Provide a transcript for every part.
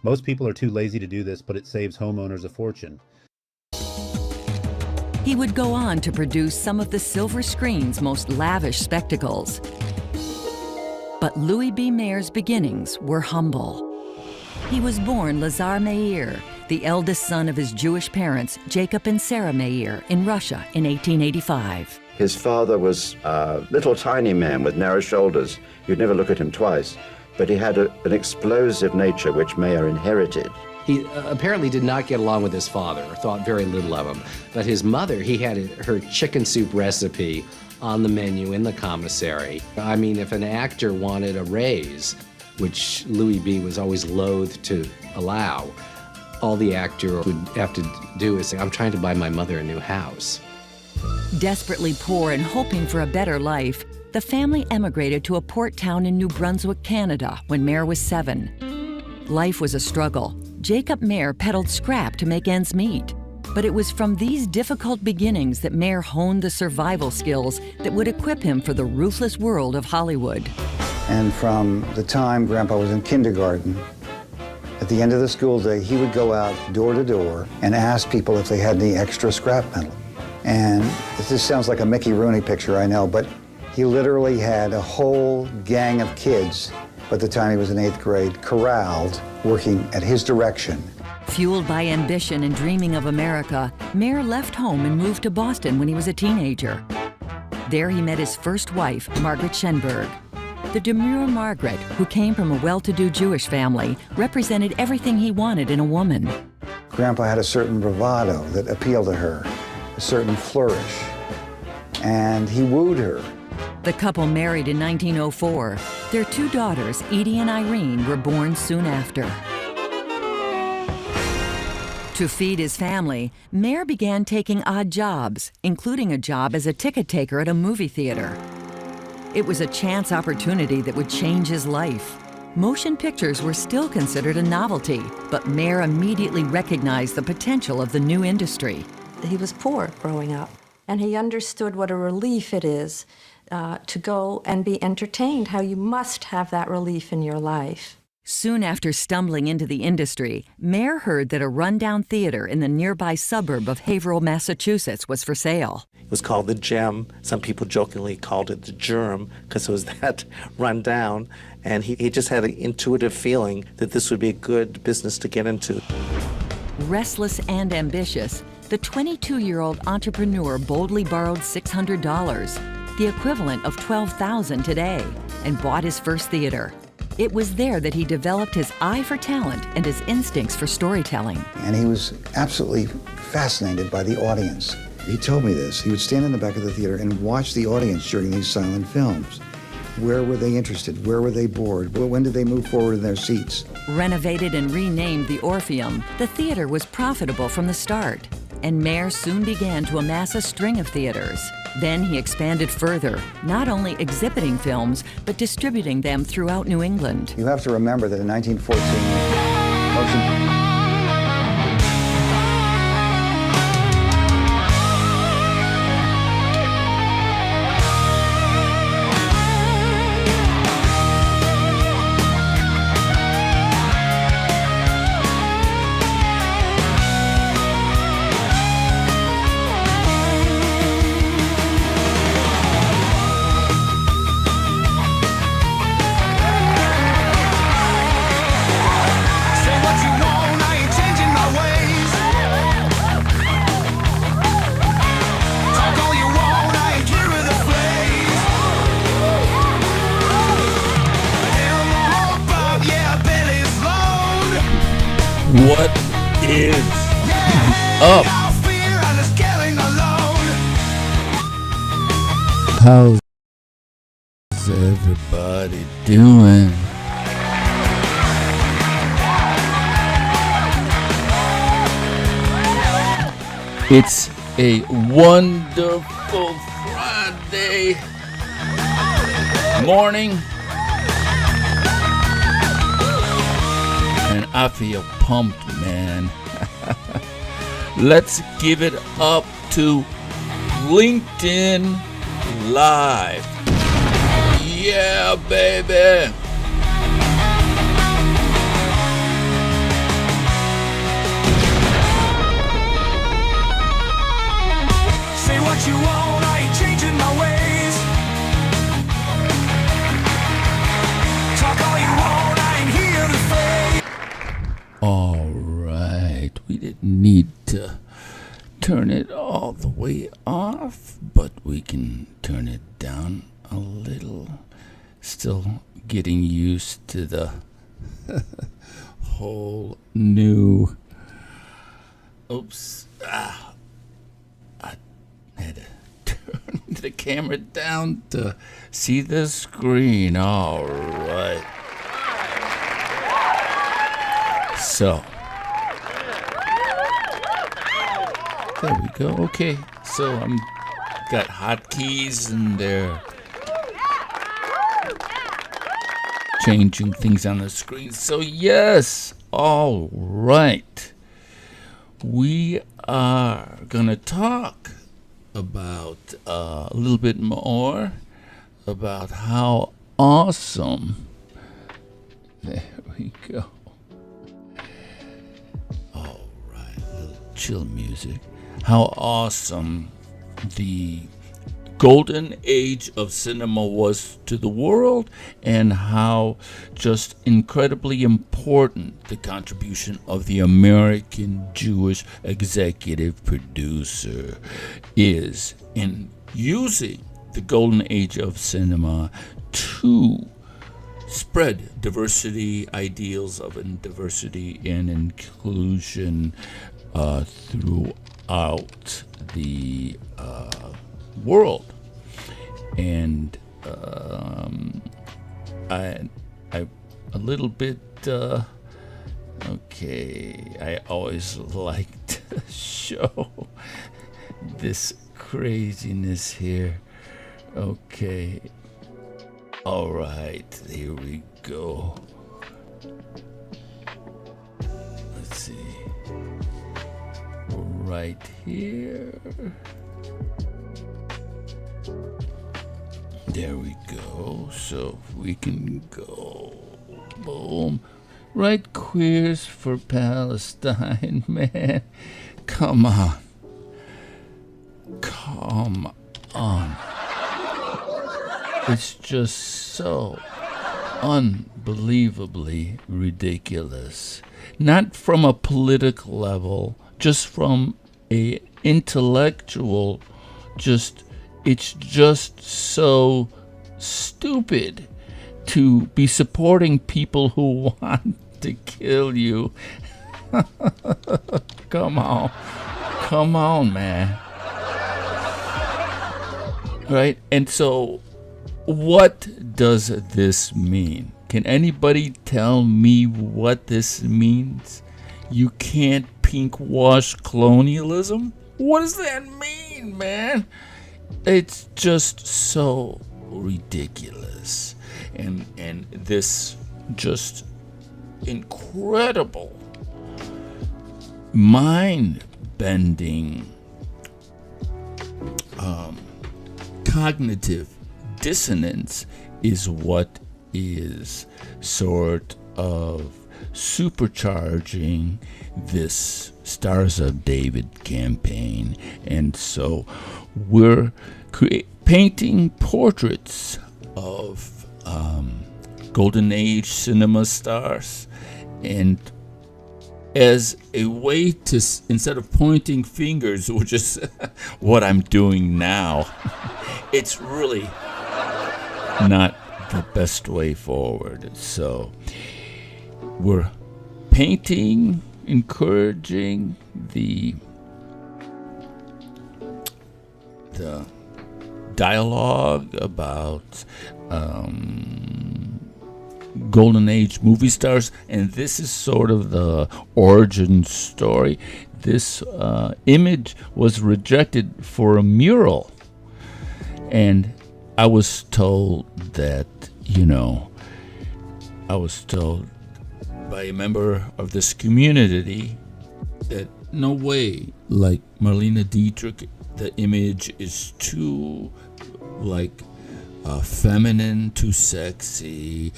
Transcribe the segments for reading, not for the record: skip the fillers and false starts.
Most people are too lazy to do this, but it saves homeowners a fortune. He would go on to produce some of the silver screen's most lavish spectacles. But Louis B. Mayer's beginnings were humble. He was born Lazar Meir, the eldest son of his Jewish parents, Jacob and Sarah Meir, in Russia in 1885. His father was a little tiny man with narrow shoulders. You'd never look at him twice. But he had an explosive nature which Meir inherited. He apparently did not get along with his father, or thought very little of him. But his mother, he had her chicken soup recipe on the menu in the commissary. I mean, if an actor wanted a raise, which Louis B. was always loath to allow, all the actor would have to do is say, I'm trying to buy my mother a new house. Desperately poor and hoping for a better life, the family emigrated to a port town in New Brunswick, Canada, when Meir was 7. Life was a struggle. Jacob Meir peddled scrap to make ends meet. But it was from these difficult beginnings that Meir honed the survival skills that would equip him for the ruthless world of Hollywood. And from the time Grandpa was in kindergarten, at the end of the school day, he would go out door to door and ask people if they had any extra scrap metal. And this sounds like a Mickey Rooney picture, I know, but he literally had a whole gang of kids, by the time he was in 8th grade, corralled, working at his direction. Fueled by ambition and dreaming of America, Meir left home and moved to Boston when he was a teenager. There he met his first wife, Margaret Schenberg. The demure Margaret, who came from a well-to-do Jewish family, represented everything he wanted in a woman. Grandpa had a certain bravado that appealed to her, a certain flourish, and he wooed her. The couple married in 1904. Their 2 daughters, Edie and Irene, were born soon after. To feed his family, Meir began taking odd jobs, including a job as a ticket taker at a movie theater. It was a chance opportunity that would change his life. Motion pictures were still considered a novelty, but Meir immediately recognized the potential of the new industry. He was poor growing up, and he understood what a relief it is to go and be entertained, how you must have that relief in your life. Soon after stumbling into the industry, Meir heard that a rundown theater in the nearby suburb of Haverhill, Massachusetts was for sale. It was called the Gem. Some people jokingly called it the Germ because it was that run down. And he just had an intuitive feeling that this would be a good business to get into. Restless and ambitious, the 22-year-old entrepreneur boldly borrowed $600, the equivalent of $12,000 today, and bought his first theater. It was there that he developed his eye for talent and his instincts for storytelling. And he was absolutely fascinated by the audience. He told me this. He would stand in the back of the theater and watch the audience during these silent films. Where were they interested? Where were they bored? When did they move forward in their seats? Renovated and renamed the Orpheum, the theater was profitable from the start. And Meir soon began to amass a string of theaters. Then he expanded further, not only exhibiting films, but distributing them throughout New England. You have to remember that in 1914, motion... What is up? How's everybody doing? It's a wonderful Friday morning, and I feel pumped, man. Let's give it up to LinkedIn Live. Yeah, baby. All right. We didn't need to turn it all the way off, but we can turn it down a little. Still getting used to the whole new... Oops. I had to turn the camera down to see the screen. All right. So, there we go. Okay, so I'm got hotkeys and they're changing things on the screen. So yes, all right. We are gonna talk about a little bit more about how awesome. There we go. All right, a little chill music. How awesome the golden age of cinema was to the world, and how just incredibly important the contribution of the American Jewish executive producer is in using the golden age of cinema to spread diversity, ideals of diversity and inclusion throughout the world. And I a little bit okay, I always liked to show this craziness here. Okay, all right, here we go. Let's see, right here. There we go. So we can go. Boom. Right, Queers for Palestine, man. Come on. Come on. It's just so unbelievably ridiculous. Not from a political level, just from a intellectual, it's just so stupid to be supporting people who want to kill you. Come on, man. Right? And so, what does this mean? Can anybody tell me what this means? You can't pink wash colonialism? What does that mean, man? It's just so ridiculous, and this just incredible, mind-bending, cognitive dissonance is what is sort of supercharging this Stars of David campaign. And so we're painting portraits of Golden Age cinema stars, and as a way to, instead of pointing fingers, which is what I'm doing now, it's really not the best way forward. So we're painting, encouraging the dialogue about Golden Age movie stars, and this is sort of the origin story. This image was rejected for a mural, and I was told that, I was told by a member of this community that no way, like Marlene Dietrich, the image is too feminine, too sexy,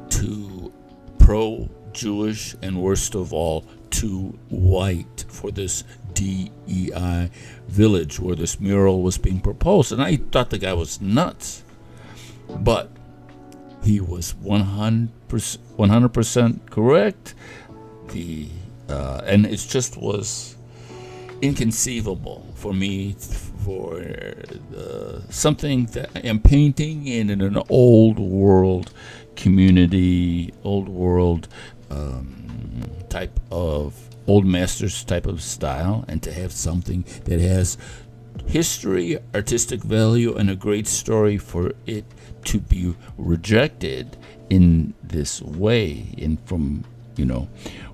too pro-Jewish, and worst of all, too white for this DEI village where this mural was being proposed. And I thought the guy was nuts. But he was 100% correct. and it just was inconceivable for me for something that I'm painting in an old world community, old world type of old masters type of style, and to have something that has history, artistic value, and a great story, for it to be rejected in this way, and from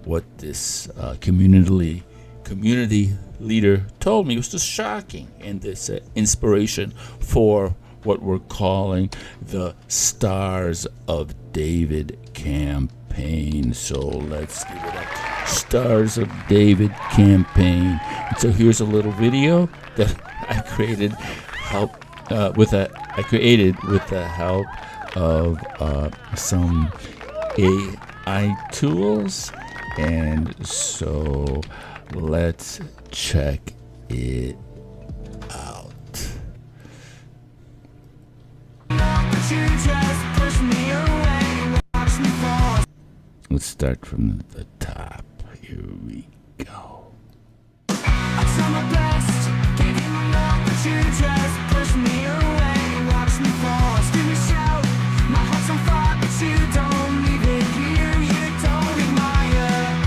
what this community leader told me was just shocking, and this inspiration for what we're calling the Stars of David campaign. So let's give it up. Stars of David campaign. And so here's a little video that I created with the help of some AI tools, and so let's check it out. Let's start from the top. Here we go. I try my best, gave you my love, but you just push me away, watch me fall, scream and shout. My heart's on fire, but you don't leave it here, you don't admire.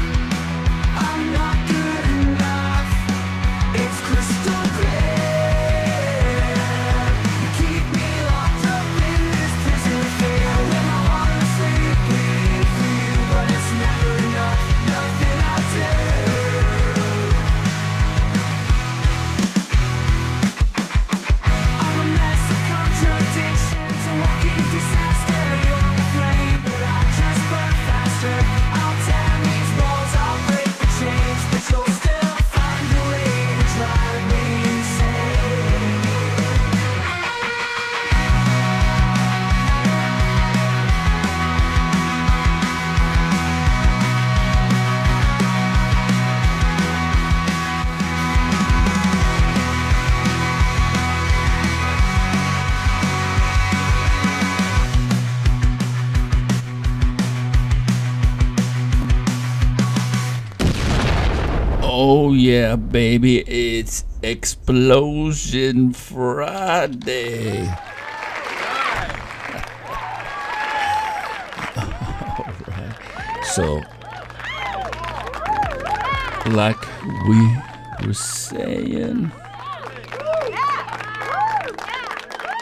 I'm not good enough, it's crystal clear. You keep me locked up in this prison of fear. When my heart is asleep, bleeding for you, but it's never enough, nothing I do. I'm a mess of contradictions, a walking disaster. You're the flame, but I just burn faster. I'll tear these walls, I'll break the chains, but you'll still find a way to drive me insane. Oh yeah, baby, it's Explosion Friday. Alright. So, like we were saying,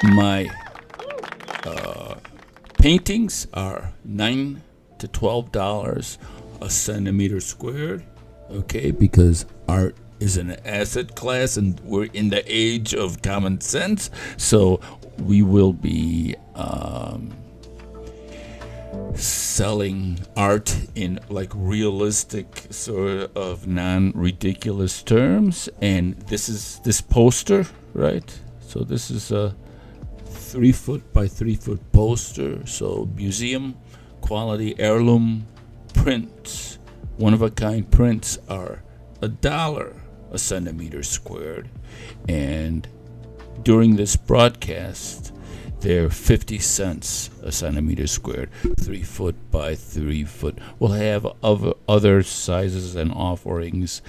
my paintings are $9 to $12 a centimeter squared. Okay, because art is an asset class, and we're in the age of common sense, so we will be selling art in like realistic sort of non-ridiculous terms. And this poster, right? So this is a 3 foot by 3 foot poster, so museum quality heirloom prints. One-of-a-kind prints are $1 a centimeter squared, and during this broadcast, they're 50 cents a centimeter squared, 3 foot by 3 foot. We'll have other sizes and offerings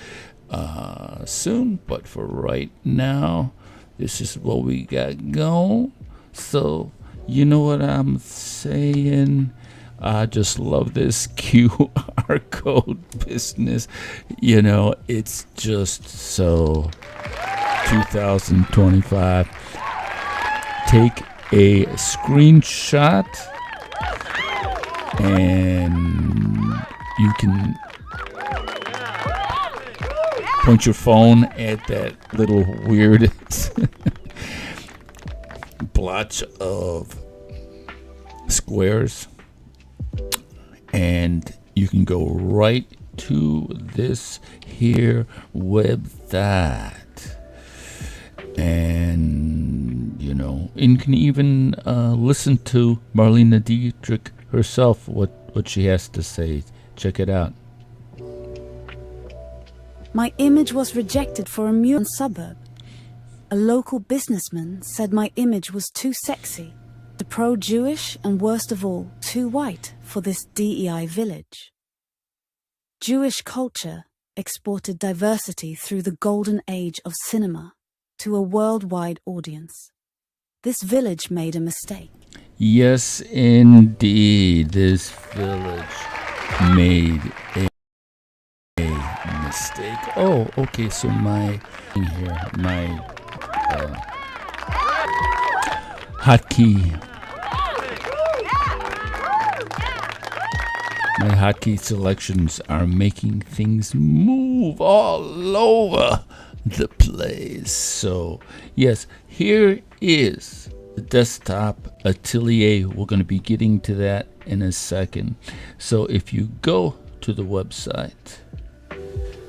soon, but for right now, this is what we got going. So, you know what I'm saying? I just love this QR code business. It's just so 2025. Take a screenshot and you can point your phone at that little weird blotch of squares, and you can go right to this here website, and you can even listen to Marlene Dietrich herself, what she has to say. Check it out. My image was rejected for a mural suburb. A local businessman said my image was too sexy, the pro-Jewish, and worst of all, too white for this DEI village. Jewish culture exported diversity through the golden age of cinema to a worldwide audience. This village made a mistake. Yes, indeed, this village made a mistake. Oh, okay, so my hotkey selections are making things move all over the place. So, yes, here is the desktop atelier. We're going to be getting to that in a second. So if you go to the website,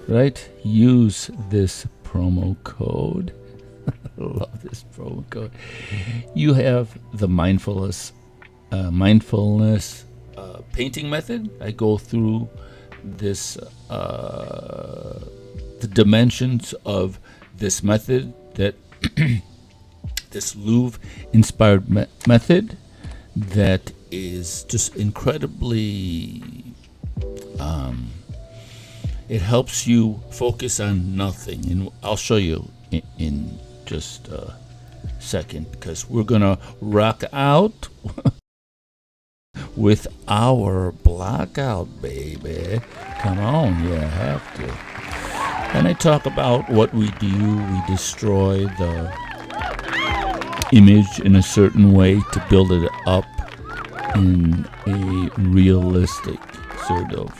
right, use this promo code. I love this promo code. You have the mindfulness painting method. I go through this the dimensions of this method, that this Louvre-inspired method that is just incredibly. It helps you focus on nothing, and I'll show you in just a second, because we're gonna rock out with our blockout, baby. Come on, you have to. And I talk about what we do. We destroy the image in a certain way to build it up in a realistic sort of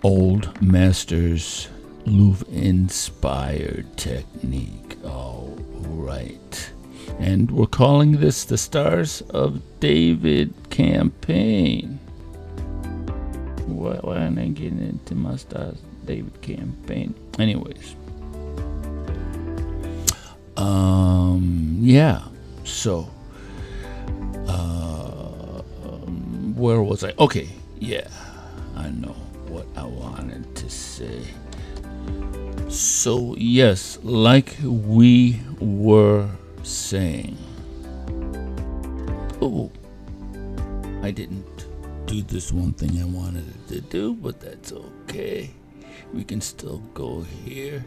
old masters Louvre-inspired technique. All right. And we're calling this the Stars of David campaign. Why am I getting into my Stars of David campaign? Anyways. Yeah. So, where was I? Okay. Yeah. I know what I wanted to say. So, yes, like we were saying. Oh, I didn't do this one thing I wanted it to do, but that's okay. We can still go here.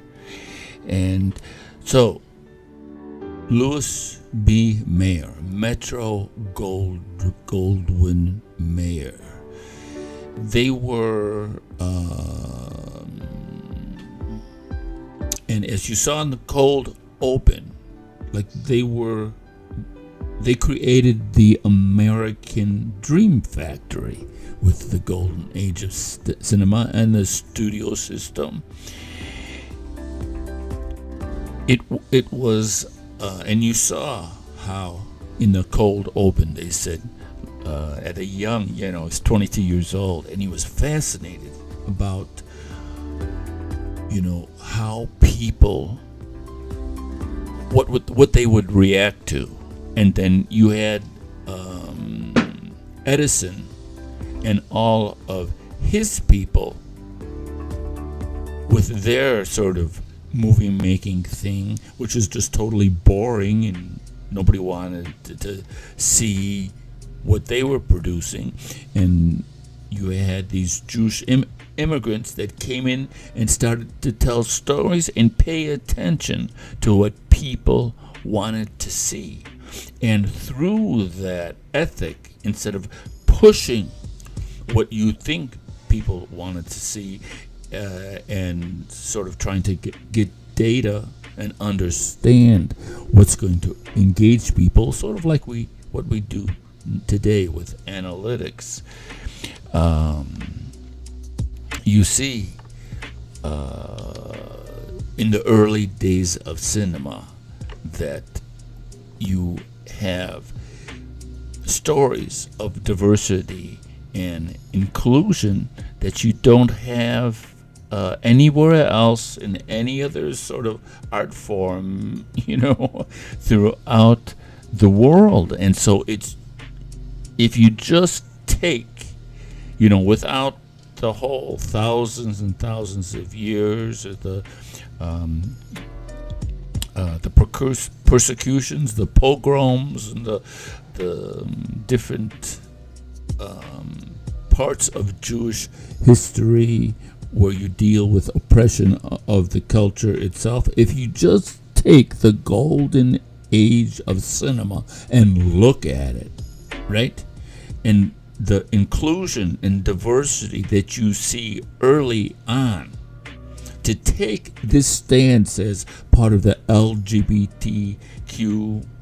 And so, Louis B. Mayer, Metro Goldwyn Mayer. They were, and as you saw in the cold open, like they created the American Dream Factory with the golden age of cinema and the studio system. It was, and you saw how in the cold open they said, at a young, he's 22 years old, and he was fascinated about, how people, what they would react to. And then you had Edison and all of his people with their sort of movie-making thing, which is just totally boring, and nobody wanted to see what they were producing. And you had these Jewish immigrants that came in and started to tell stories and pay attention to what people wanted to see. And through that ethic, instead of pushing what you think people wanted to see, and sort of trying to get data and understand what's going to engage people, sort of like what we do today with analytics. You see, in the early days of cinema, that you have stories of diversity and inclusion that you don't have anywhere else in any other sort of art form, throughout the world. And so it's, if you just take, without the whole thousands and thousands of years of the persecutions, the pogroms, and the different parts of Jewish history where you deal with oppression of the culture itself. If you just take the golden age of cinema and look at it, right? And the inclusion and diversity that you see early on, to take this stance as part of the LGBTQ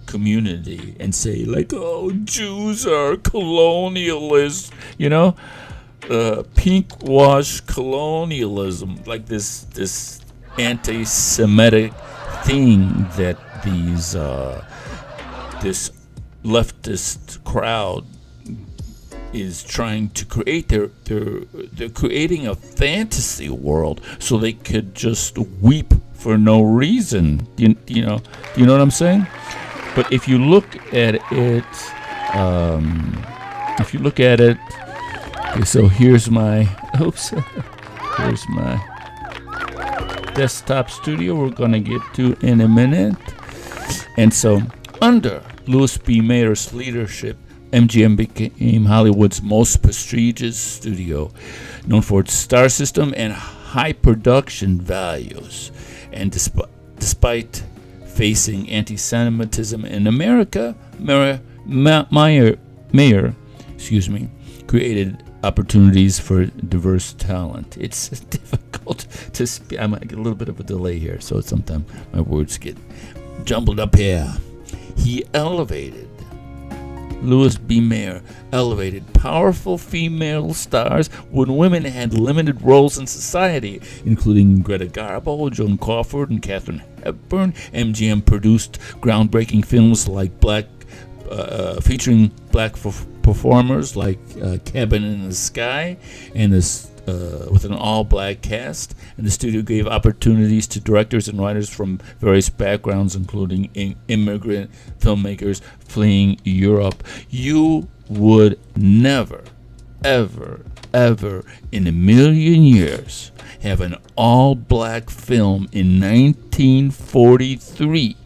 community and say, like, oh, Jews are colonialists, you know, pink-wash colonialism, like this anti-Semitic thing that this leftist crowd is trying to create. They're creating a fantasy world so they could just weep for no reason. Do you know what I'm saying? But if you look at it, okay, so here's my desktop studio we're gonna get to in a minute. And so under Louis B. Mayer's leadership, MGM became Hollywood's most prestigious studio, known for its star system and high production values. And despite facing anti-Semitism in America, Meir created opportunities for diverse talent. It's difficult to speak. I get a little bit of a delay here, so sometimes my words get jumbled up here. Louis B. Mayer elevated powerful female stars when women had limited roles in society, including Greta Garbo, Joan Crawford, and Katharine Hepburn. MGM produced groundbreaking films like featuring black performers like Cabin in the Sky, and with an all-black cast. And the studio gave opportunities to directors and writers from various backgrounds, including immigrant filmmakers fleeing Europe. You would never, ever, ever in a million years have an all-black film in 1943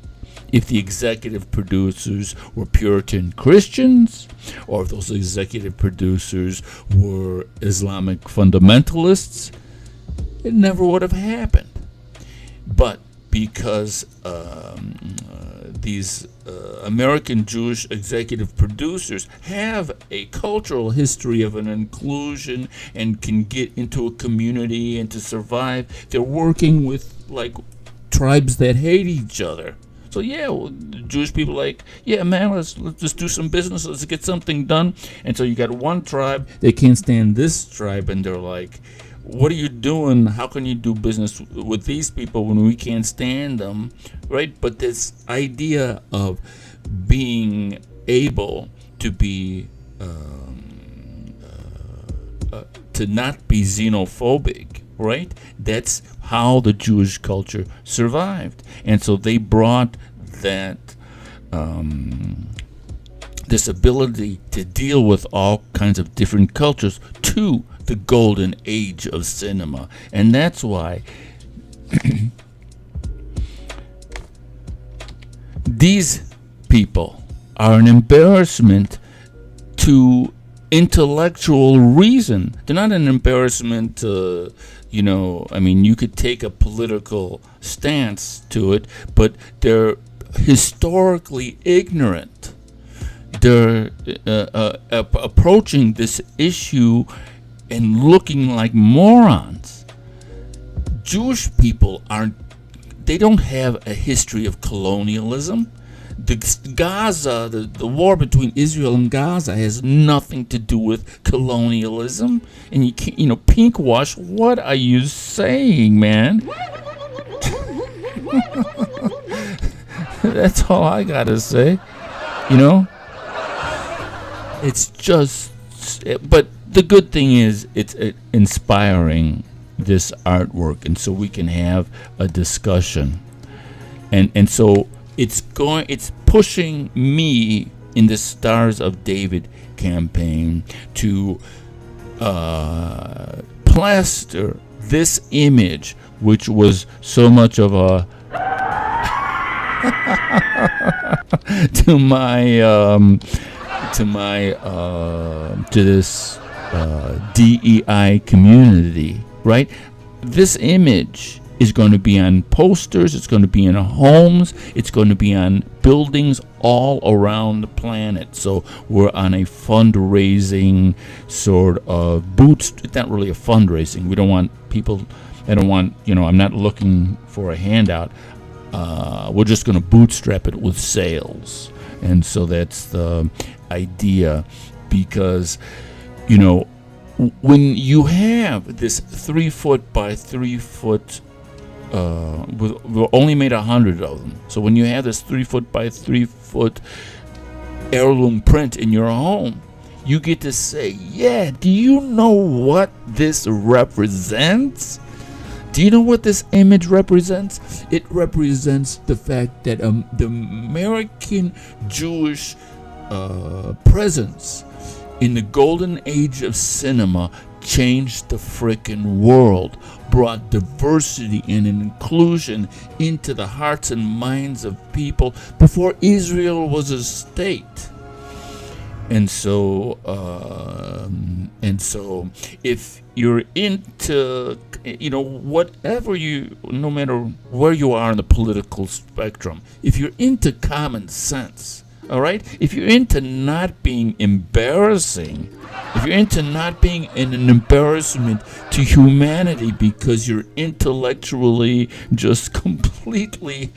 if the executive producers were Puritan Christians, or if those executive producers were Islamic fundamentalists. It never would have happened. But because these American Jewish executive producers have a cultural history of an inclusion and can get into a community and to survive, they're working with like tribes that hate each other. So Jewish people like, man, let's just do some business, let's get something done. And so you got one tribe, they can't stand this tribe, and they're like, what are you doing? How can you do business with these people when we can't stand them, right? But this idea of being able to be to not be xenophobic, right? That's how the Jewish culture survived. And so they brought that this ability to deal with all kinds of different cultures to the golden age of cinema. And that's why these people are an embarrassment to intellectual reason. They're not an embarrassment to, you could take a political stance to it, but they're historically ignorant. They're approaching this issue and looking like morons. Jewish people they don't have a history of colonialism. The war between Israel and Gaza has nothing to do with colonialism. And you can't, pinkwash, what are you saying, man? That's all I gotta say. It's just, but the good thing is it's inspiring, this artwork, and so we can have a discussion. And so it's pushing me in the Stars of David campaign to plaster this image, which was so much of a to this DEI community, right? This image is going to be on posters, it's going to be in homes, it's going to be on buildings all around the planet. So we're on a fundraising sort of it's not really a fundraising. We don't want people, I'm not looking for a handout. We're just going to bootstrap it with sales. And so that's the idea, because, when you have this 3 foot by 3 foot, we only made 100 of them. So when you have this 3 foot by 3 foot heirloom print in your home, you get to say, yeah, do you know what this represents? Do you know what this image represents? It represents the fact that the American Jewish presence in the golden age of cinema changed the frickin' world, brought diversity and inclusion into the hearts and minds of people before Israel was a state. And so if you're into, whatever no matter where you are in the political spectrum, if you're into common sense, all right? If you're into not being embarrassing, if you're into not being an embarrassment to humanity because you're intellectually just completely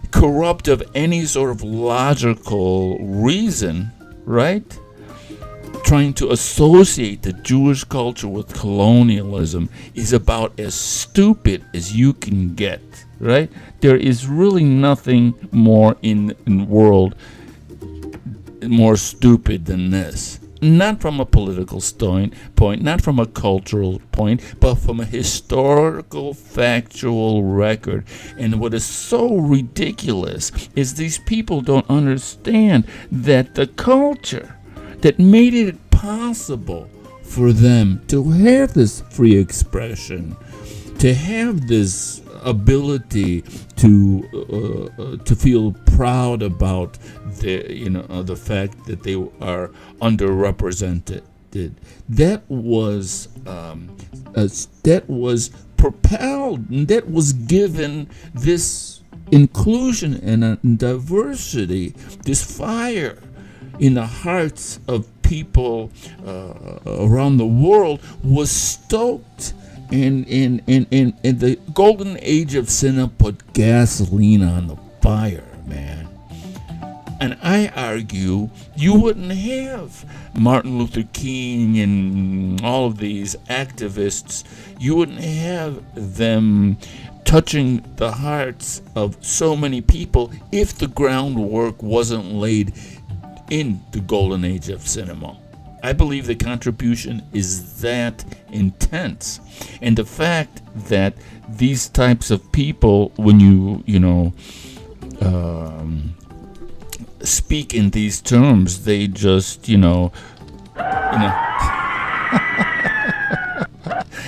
corrupt of any sort of logical reason, right? Trying to associate the Jewish culture with colonialism is about as stupid as you can get, right? There is really nothing more in the world more stupid than this. Not from a political point, not from a cultural point, but from a historical, factual record. And what is so ridiculous is these people don't understand that the culture that made it possible for them to have this free expression, to have this ability to feel proud about the fact that they are underrepresented. That was propelled, and that was given this inclusion and diversity, this fire in the hearts of people around the world was stoked. And the golden age of cinema put gasoline on the fire, man. And I argue you wouldn't have Martin Luther King and all of these activists, you wouldn't have them touching the hearts of so many people if the groundwork wasn't laid in the golden age of cinema. I believe the contribution is that intense. And the fact that these types of people, when you speak in these terms, they just, and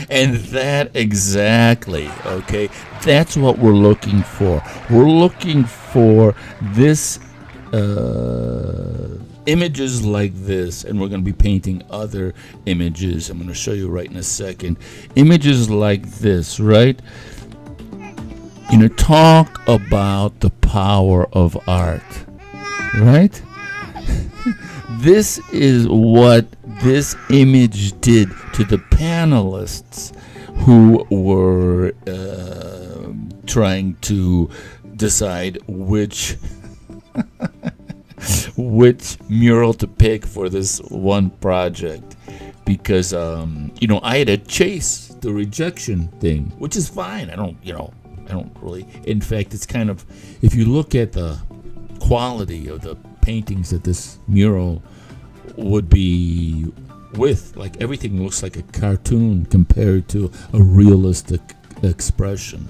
that exactly, okay, that's what we're looking for. We're looking for this images like this, and we're going to be painting other images. I'm going to show you right in a second. Images like this, right? Talk about the power of art, right? This is what this image did to the panelists who were trying to decide which mural to pick for this one project, because I had to chase the rejection thing, which is fine. I don't really. In fact, it's kind of, if you look at the quality of the paintings that this mural would be with, like, everything looks like a cartoon compared to a realistic expression.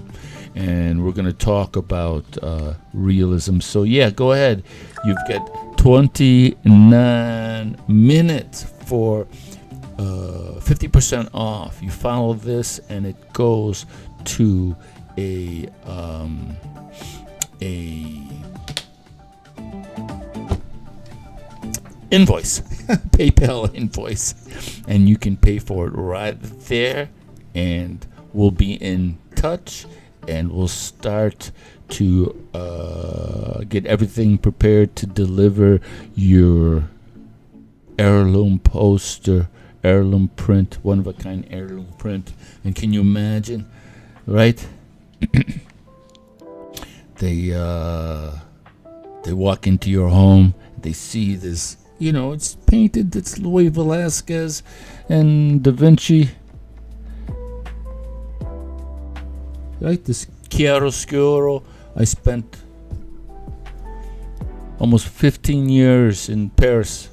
And we're going to talk about realism. So yeah, go ahead. You've got 29 minutes for 50% off. You follow this, and it goes to a invoice. PayPal invoice, and you can pay for it right there, and we'll be in touch, and we'll start to get everything prepared to deliver your heirloom poster, heirloom print, one-of-a-kind heirloom print. And can you imagine, right? They walk into your home, they see this, it's painted, it's Louis Velasquez and Da Vinci, right? This chiaroscuro. I spent almost 15 years in Paris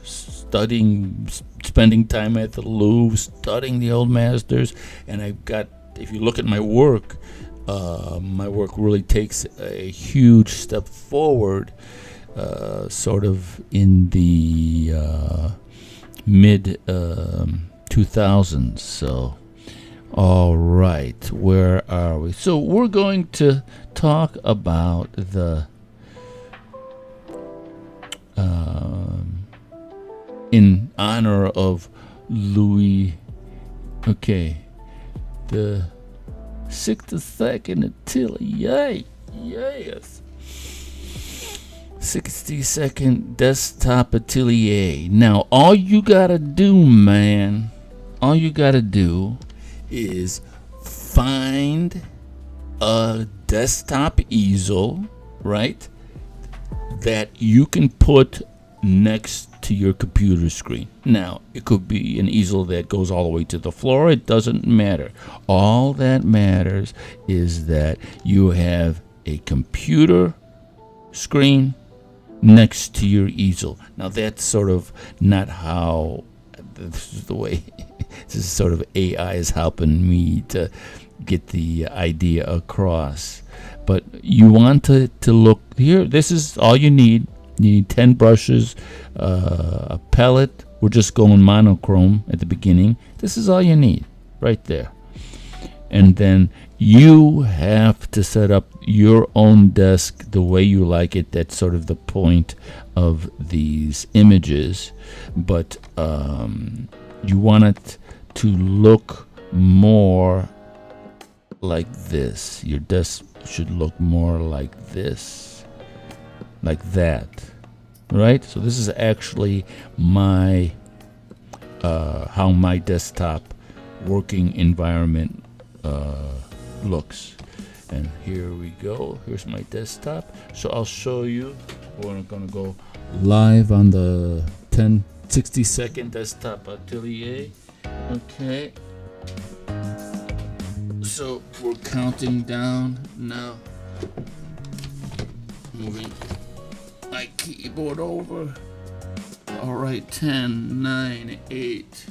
spending time at the Louvre, studying the old masters, and if you look at my work really takes a huge step forward, sort of in the mid 2000s. So, all right, where are we? So we're going to talk about the in honor of Louis. Okay, the 62nd Atelier. Yes. 62nd Desktop Atelier. Now, all you gotta do, man, is find a desktop easel, right, that you can put next to your computer screen. Now, it could be an easel that goes all the way to the floor. It doesn't matter. All that matters is that you have a computer screen next to your easel. Now, that's sort of not how, this is the way, this is sort of AI is helping me to get the idea across. But you want to look here. This is all you need. You need 10 brushes, a palette. We're just going monochrome at the beginning. This is all you need right there. And then you have to set up your own desk the way you like it. That's sort of the point of these images. But you want it to look more like this. Your desk should look more like this, like that, right? So this is actually my how my desktop working environment looks. And here we go. Here's my desktop. So I'll show you. We're gonna go live on the 60-second Desktop Atelier. Okay. So we're counting down now. Moving my keyboard over. All right, 10, 9, 8,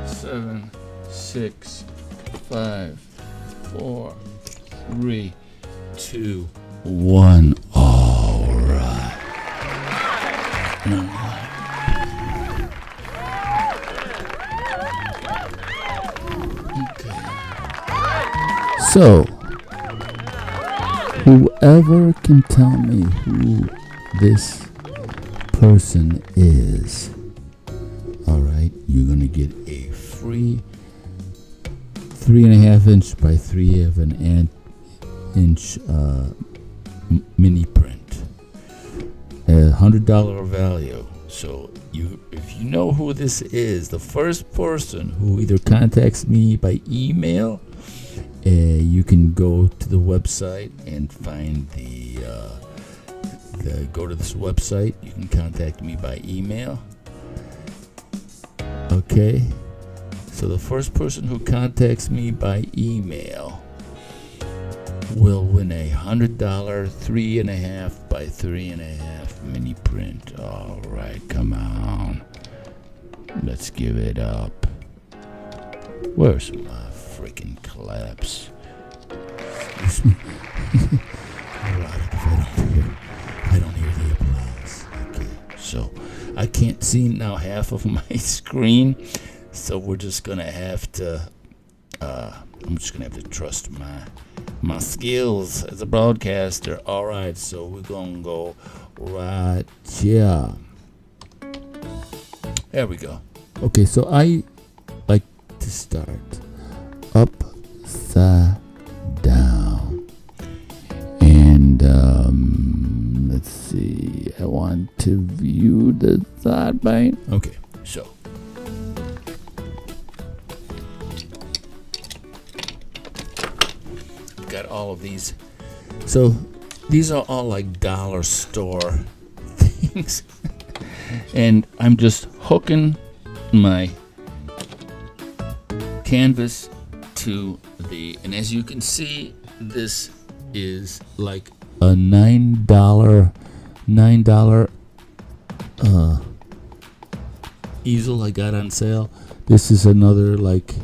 7, 6, 5, 4, 3, 2, 1. All right. Okay. So, whoever can tell me who this person is, all right, you're gonna get a free 3.5 inch by 3.5 inch mini print, $100 value. So if you know who this is, the first person who either contacts me by email, you can go to the website and find go to this website. You can contact me by email. Okay. So the first person who contacts me by email will win a $100 3.5 by 3.5 mini print. All right, come on. Let's give it up. Where's my freaking claps? Excuse me. I don't hear the applause. Okay, so I can't see now half of my screen, so we're just gonna have to. I'm just gonna have to trust my skills as a broadcaster. All right, so we're gonna go right here. There we go. Okay, so I like to start upside down. And let's see. I want to view the side pane. Okay, so got all of these. So these are all like dollar store things. And I'm just hooking my canvas to the, and as you can see, this is like a $9 easel I got on sale. This is another like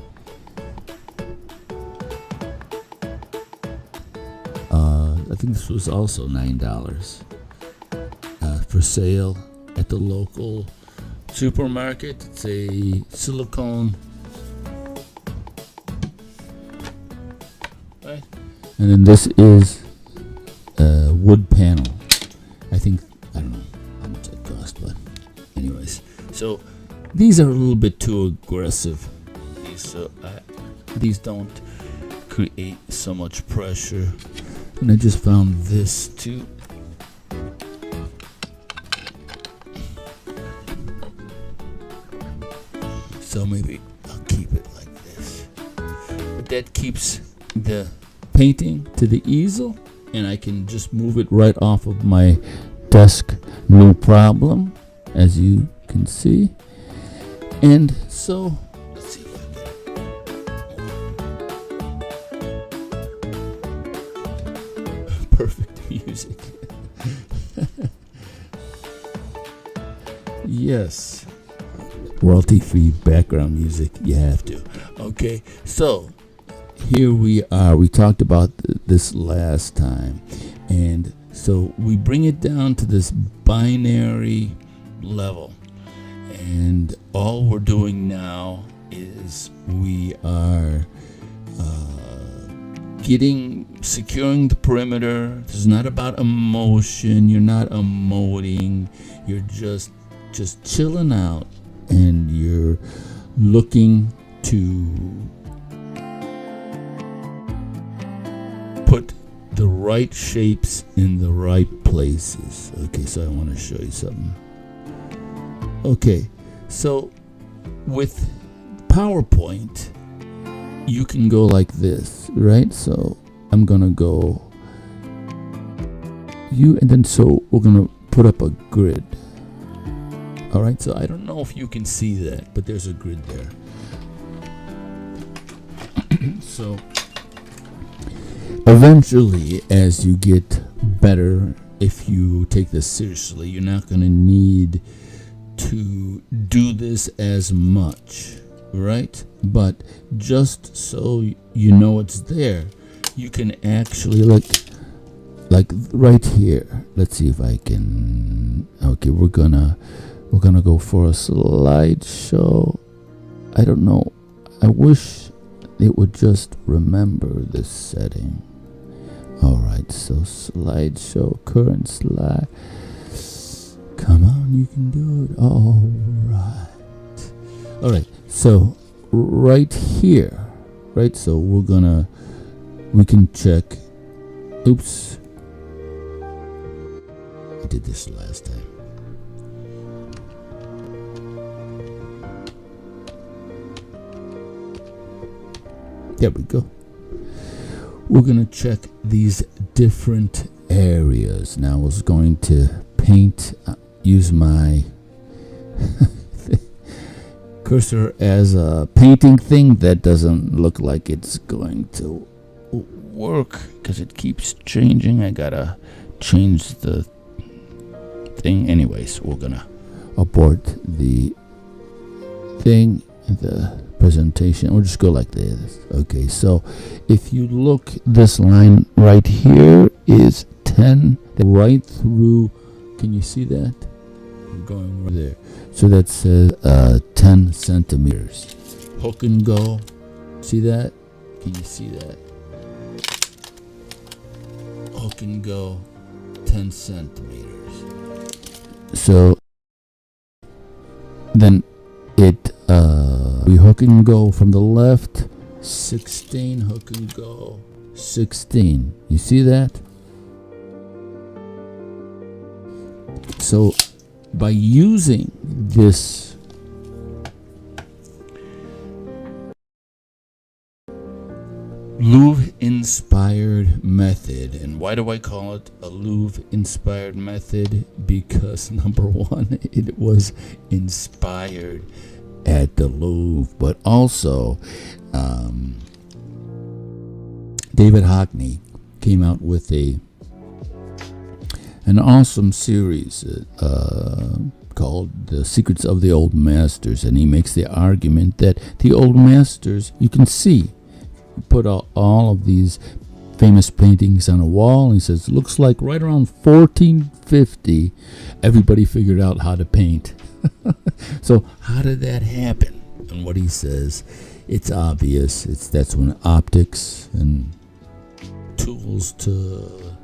I think this was also $9 for sale at the local supermarket. It's a silicone, right? And then this is a wood panel. I think, I don't know how much that cost, but anyways. So these are a little bit too aggressive. These don't create so much pressure. And I just found this too. So maybe I'll keep it like this. But that keeps the painting to the easel, and I can just move it right off of my desk, no problem, as you can see. And so, let's see if I can. Perfect music. Yes. Royalty-free background music, you have to. Okay, so here we are. We talked about this last time, and so we bring it down to this binary level, and all we're doing now is we are securing the perimeter. This is not about emotion. You're not emoting. You're just chilling out. And you're looking to put the right shapes in the right places. Okay, so I want to show you something. Okay, so with PowerPoint, you can go like this, right? So I'm going to go and then so we're going to put up a grid. All right, so I don't know if you can see that, but there's a grid there. So eventually, as you get better, if you take this seriously, you're not going to need to do this as much, right? But just so you know it's there, you can actually like right here. Let's see if I can. Okay, we're gonna go for a slideshow. I don't know. I wish it would just remember this setting. Alright, so slideshow, current slide. Come on, you can do it. Alright, so right here, right? So we can check. Oops. I did this last time. There we go. We're going to check these different areas. Now I was going to paint, use my cursor as a painting thing. That doesn't look like it's going to work because it keeps changing. I gotta change the thing. Anyways, we're gonna abort the thing, the presentation. We'll just go like this. Okay, so if you look, this line right here is 10 right through. Can you see that? I'm going right there. So that says 10 centimeters. Hook and go. See that? Can you see that? Hook and go, 10 centimeters. So then we hook and go from the left, 16, hook and go, 16. You see that? So by using this Louvre-inspired method, and why do I call it a Louvre-inspired method? Because number one, it was inspired at the Louvre, but also David Hockney came out with an awesome series called The Secrets of the Old Masters, and he makes the argument that the old masters, you can see, put all of these famous paintings on a wall, and he says, looks like right around 1450, everybody figured out how to paint. So how did that happen? And what he says, it's obvious. That's when optics and tools to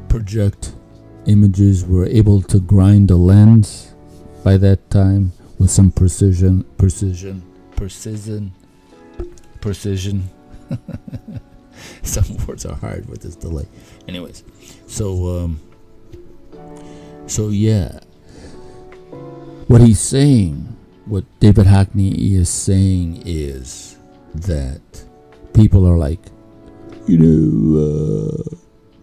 project images were able to grind a lens by that time with some precision. Some words are hard with this delay. Anyways, so yeah, what he's saying, what David Hockney is saying is that people are like,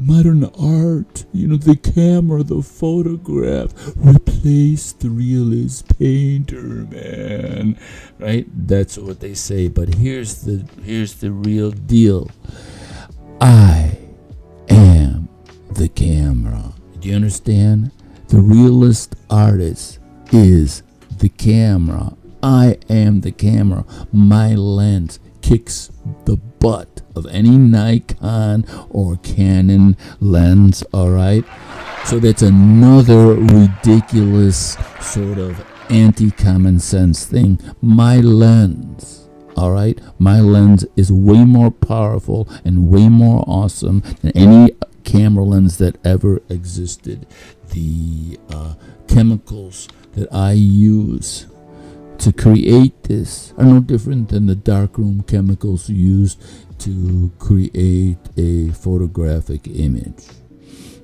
modern art, the camera, the photograph replaced the realist painter, man. Right? That's what they say. But here's the real deal. I am the camera. Do you understand? The realist artist is the camera. I am the camera. My lens kicks the butt of any Nikon or Canon lens, all right? So that's another ridiculous sort of anti-common sense thing. My lens, all right? My lens is way more powerful and way more awesome than any camera lens that ever existed. The chemicals that I use to create this are no different than the darkroom chemicals used to create a photographic image.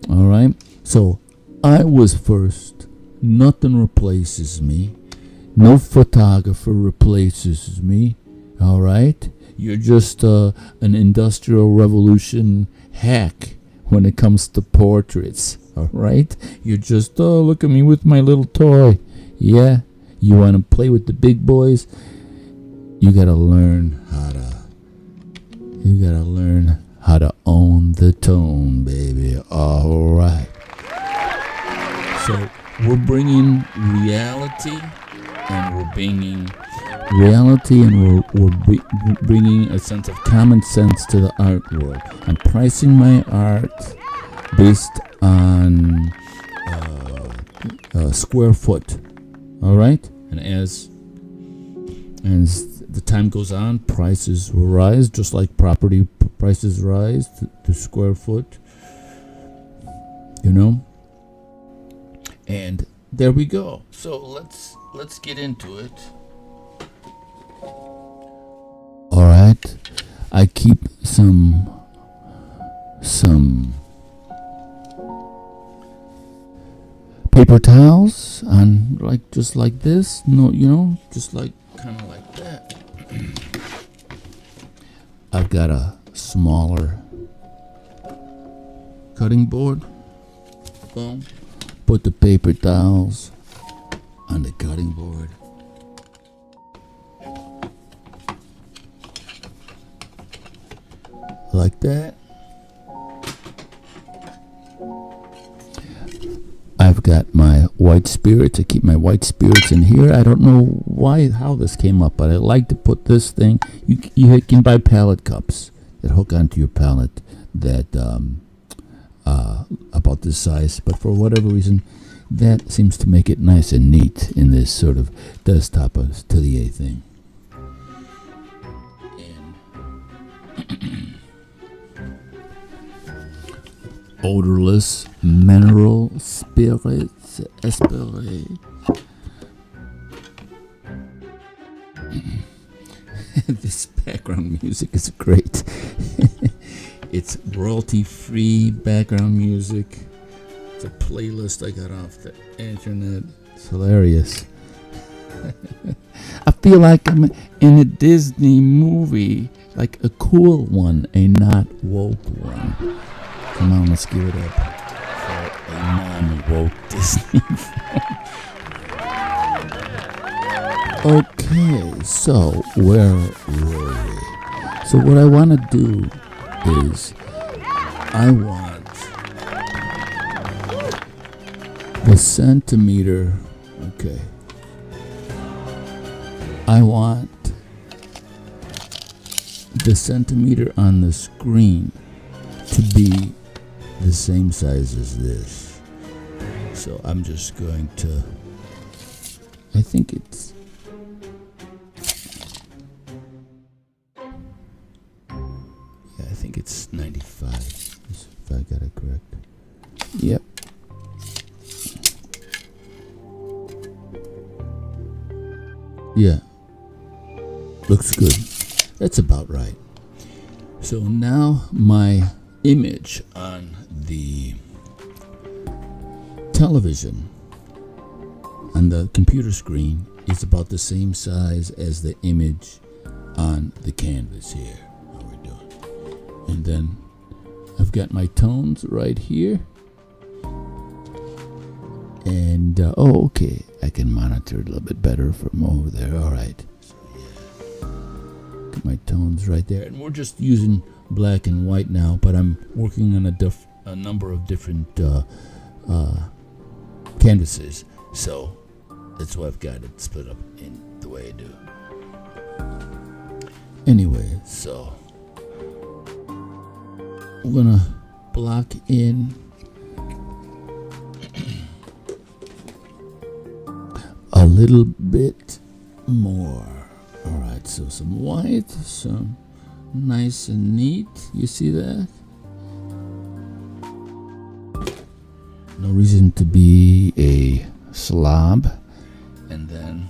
All right? So I was first. Nothing replaces me. No photographer replaces me. All right? You're just an industrial revolution hack when it comes to portraits. All right? You're just, look at me with my little toy. Yeah? You want to play with the big boys? You got to learn how to own the tone, baby. All right. So we're bringing reality, and we're bringing a sense of common sense to the art world. I'm pricing my art based on square foot. All right. And as the time goes on, prices will rise, just like property prices rise to square foot, And there we go. So let's get into it. All right, I keep some paper towels on, just like this. No, just kind of like that. I've got a smaller cutting board. Boom. Put the paper towels on the cutting board. Like that. I've got my white spirits. I keep my white spirits in here. I don't know how this came up, but I like to put this thing. You can buy palette cups that hook onto your palette that about this size, but for whatever reason, that seems to make it nice and neat in this sort of desktop atelier thing. And odorless mineral spirits, esprit. This background music is great. It's royalty-free background music. It's a playlist I got off the internet. It's hilarious. I feel like I'm in a Disney movie, like a cool one, a not woke one. Come on, let's give it up for a non-woke Disney film. Okay, so where were we? So what I want to do is I want the centimeter. Okay. I want the centimeter on the screen to be the same size as this. So I'm just going to, I think it's, yeah, I think it's 95, if I got it correct. Yep. Yeah. Looks good. That's about right. So now my image on the television, on the computer screen, is about the same size as the image on the canvas here. How we're doing. And then I've got my tones right here. And, okay, I can monitor it a little bit better from over there. All right. So, yeah. Got my tones right there. And we're just using black and white now, but I'm working on a number of different canvases. So that's why I've got it split up in the way I do. Anyway, so we're going to block in a little bit more. All right, so some white, some nice and neat. You see that? No reason to be a slob. And then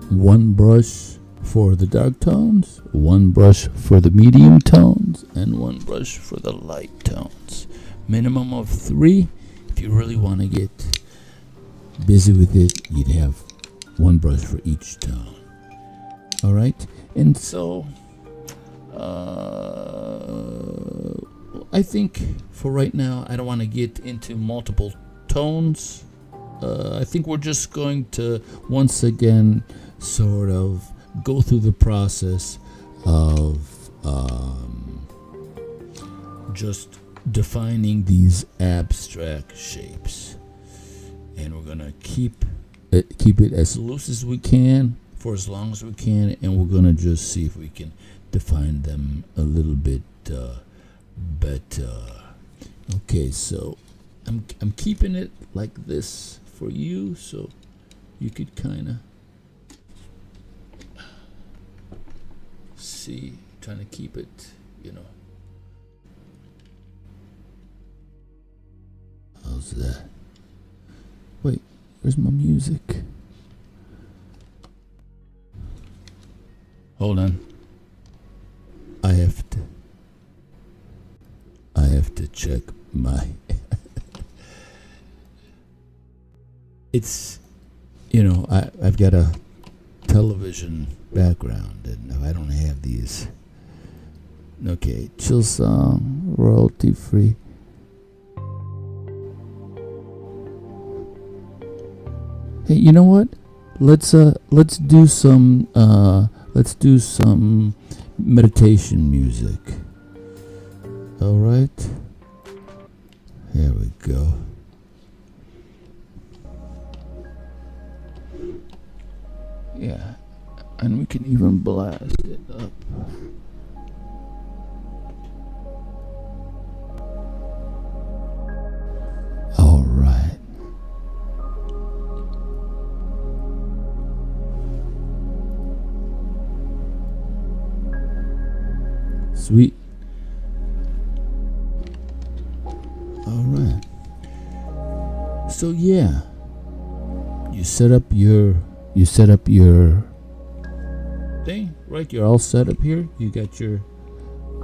one brush for the dark tones, one brush for the medium tones, and one brush for the light tones. Minimum of 3. If you really want to get busy with it, you'd have one brush for each tone. All right, and so I think for right now, I don't want to get into multiple tones. I think we're just going to once again sort of go through the process of just defining these abstract shapes, and we're gonna keep it as loose as we can for as long as we can, and we're gonna just see if we can define them a little bit better. Okay, so I'm keeping it like this for you, so you could kind of see, trying to keep it, you know. How's that? Wait, where's my music? Hold on. I have to check my it's, you know, I've got a television background and I don't have these. Okay, chill song, royalty free. Hey, you know what? Let's do some meditation music. All right. Here we go. Yeah, and we can even blast it up. All right. Sweet. All right. So yeah, you set up your thing, right? You're all set up here. You got your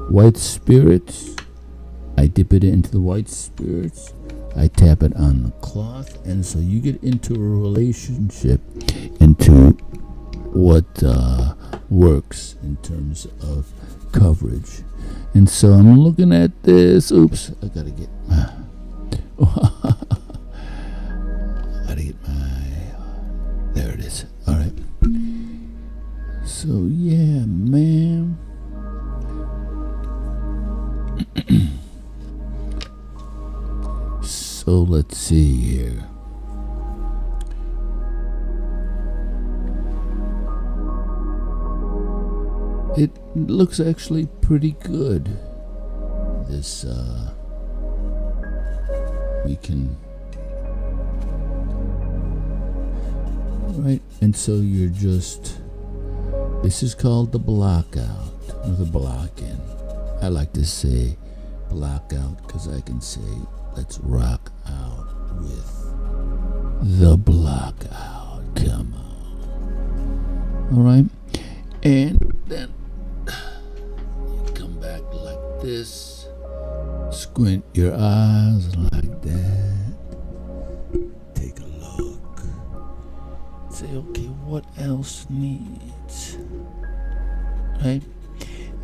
white spirits. I dip it into the white spirits. I tap it on the cloth, and so you get into a relationship, into what works in terms of coverage. And so I'm looking at this. Oops, I gotta get my there it is. All right. So yeah, man. So let's see here. It looks actually pretty good. This we can, right? And so you're just, this is called the blockout or the block-in. I like to say blackout because I can say let's rock out with the blockout. Come on. All right. And then you come back like this. Squint your eyes like that. Take a look. Say, okay, what else needs? Right?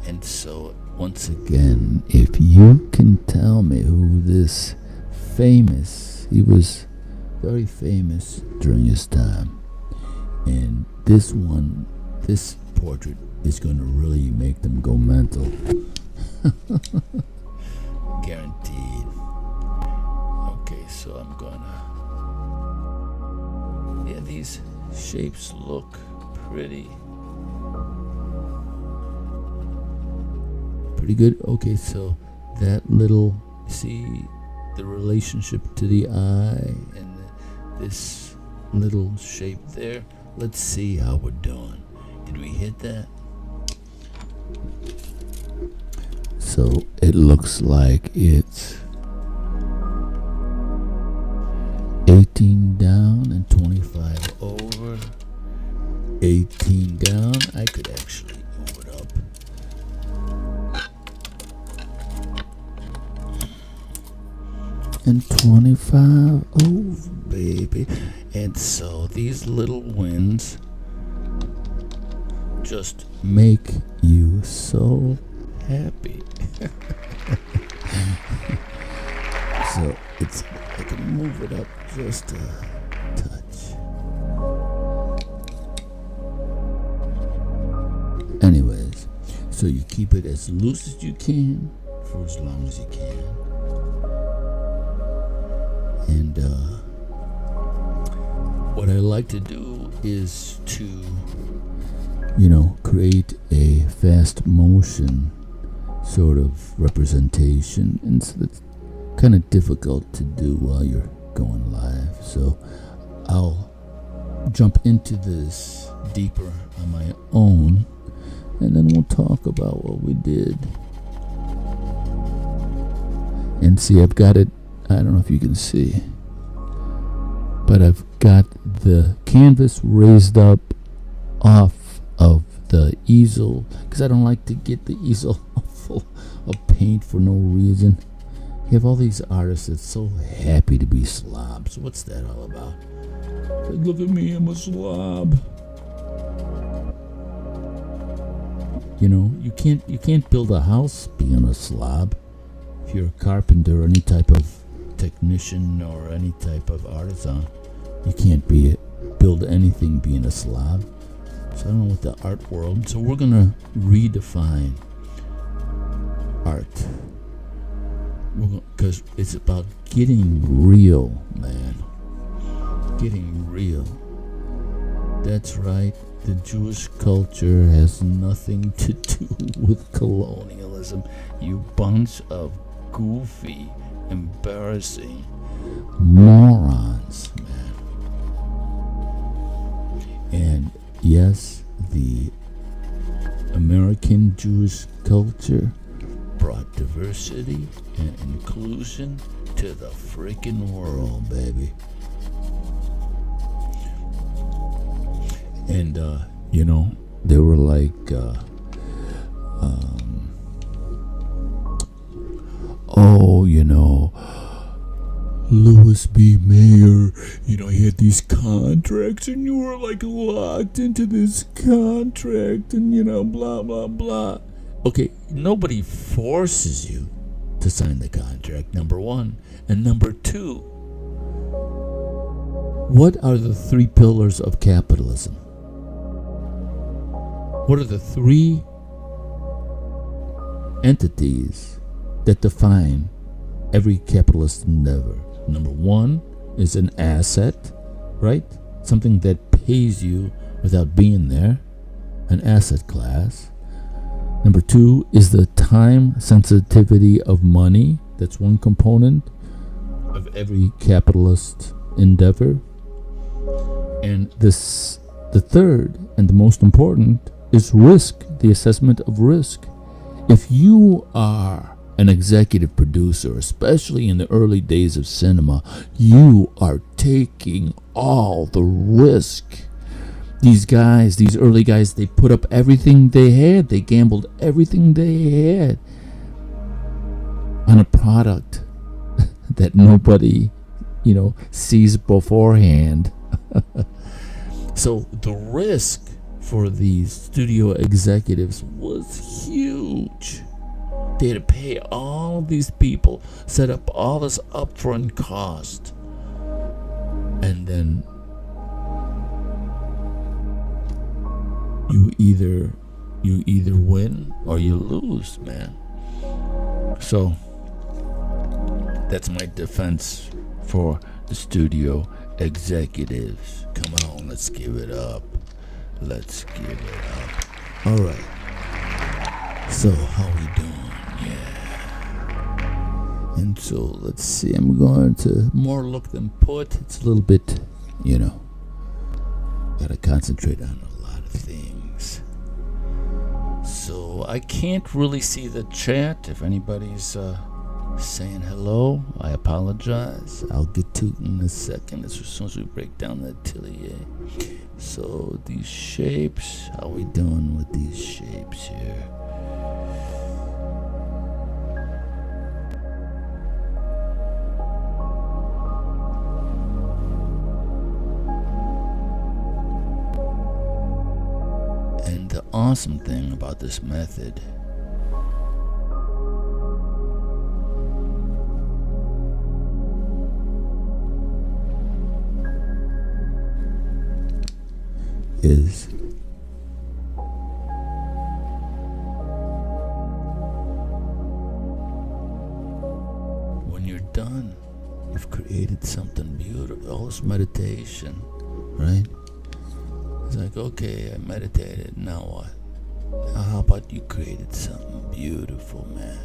And so, once again, if you can tell me who this famous, he was very famous during his time, and this portrait is going to really make them go mental. Guaranteed. Okay, so I'm gonna, yeah, these shapes look pretty good. Okay, so that little, see the relationship to the eye and this little shape there. Let's see how we're doing. Did we hit that? So it looks like it's 18 down and 25 over. 18 down. I could actually move it up. And 25 over, baby. And so these little wins just make you so happy. So it's, I can move it up just a touch. Anyways, so you keep it as loose as you can for as long as you can. And what I like to do is to, create a fast motion sort of representation, and so that's kind of difficult to do while you're going live. So I'll jump into this deeper on my own, and then we'll talk about what we did. And see, I've got it, I don't know if you can see, but I've got the canvas raised up off of the easel, because I don't like to get the easel full of paint for no reason. You have all these artists that's so happy to be slobs. What's that all about? Look at me, I'm a slob. You can't build a house being a slob. If you're a carpenter or any type of technician or any type of artisan, you can't build anything being a slob. So I don't know what the art world. So we're gonna redefine art, because it's about getting real, man. Getting real. That's right. The Jewish culture has nothing to do with colonialism. You bunch of goofy, embarrassing morons, man. And yes, the American Jewish culture brought diversity and inclusion to the freaking world, baby. And, they were like, Louis B. Mayer, he had these contracts and you were like locked into this contract and, blah, blah, blah. Okay, nobody forces you to sign the contract, number one. And number two, what are the 3 pillars of capitalism? What are the 3 entities that define every capitalist endeavor? Number 1 is an asset, right? Something that pays you without being there, an asset class. Number 2 is the time sensitivity of money. That's one component of every capitalist endeavor. And the third and the most important is risk, the assessment of risk. If you are an executive producer, especially in the early days of cinema, you are taking all the risk. These early guys, they put up everything they had. They gambled everything they had on a product that nobody, sees beforehand. So the risk for these studio executives was huge. They had to pay all these people, set up all this upfront cost, and then you either win or you lose, man. So that's my defense for the studio executives. Come on, let's give it up. Let's give it up. All right. So how we doing? Yeah. And so let's see. I'm going to more look than put. It's a little bit, gotta concentrate on a lot of things. So I can't really see the chat. If anybody's saying hello, I apologize. I'll get to it in a second as soon as we break down the atelier. So these shapes, how we doing with these shapes here? And the awesome thing about this method is when you're done, you've created something beautiful. All this meditation, right? It's like, okay, I meditated, now what? Now how about you created something beautiful, man?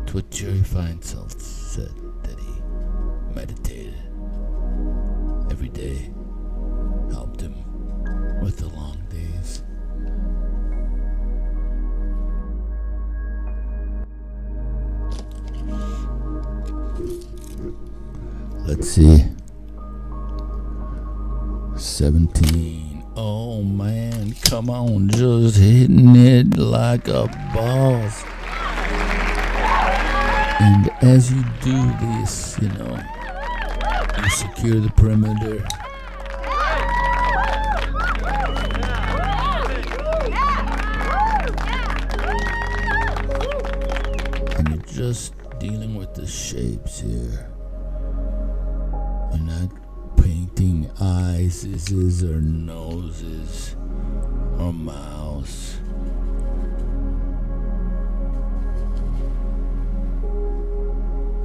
It's what Jerry Feinfeld said, that he meditated every day, helped him with the long days. Let's see. 17. Oh man, come on, just hitting it like a boss. And as you do this, you secure the perimeter. And you're just dealing with the shapes here. You're not painting eyes or noses or mouths.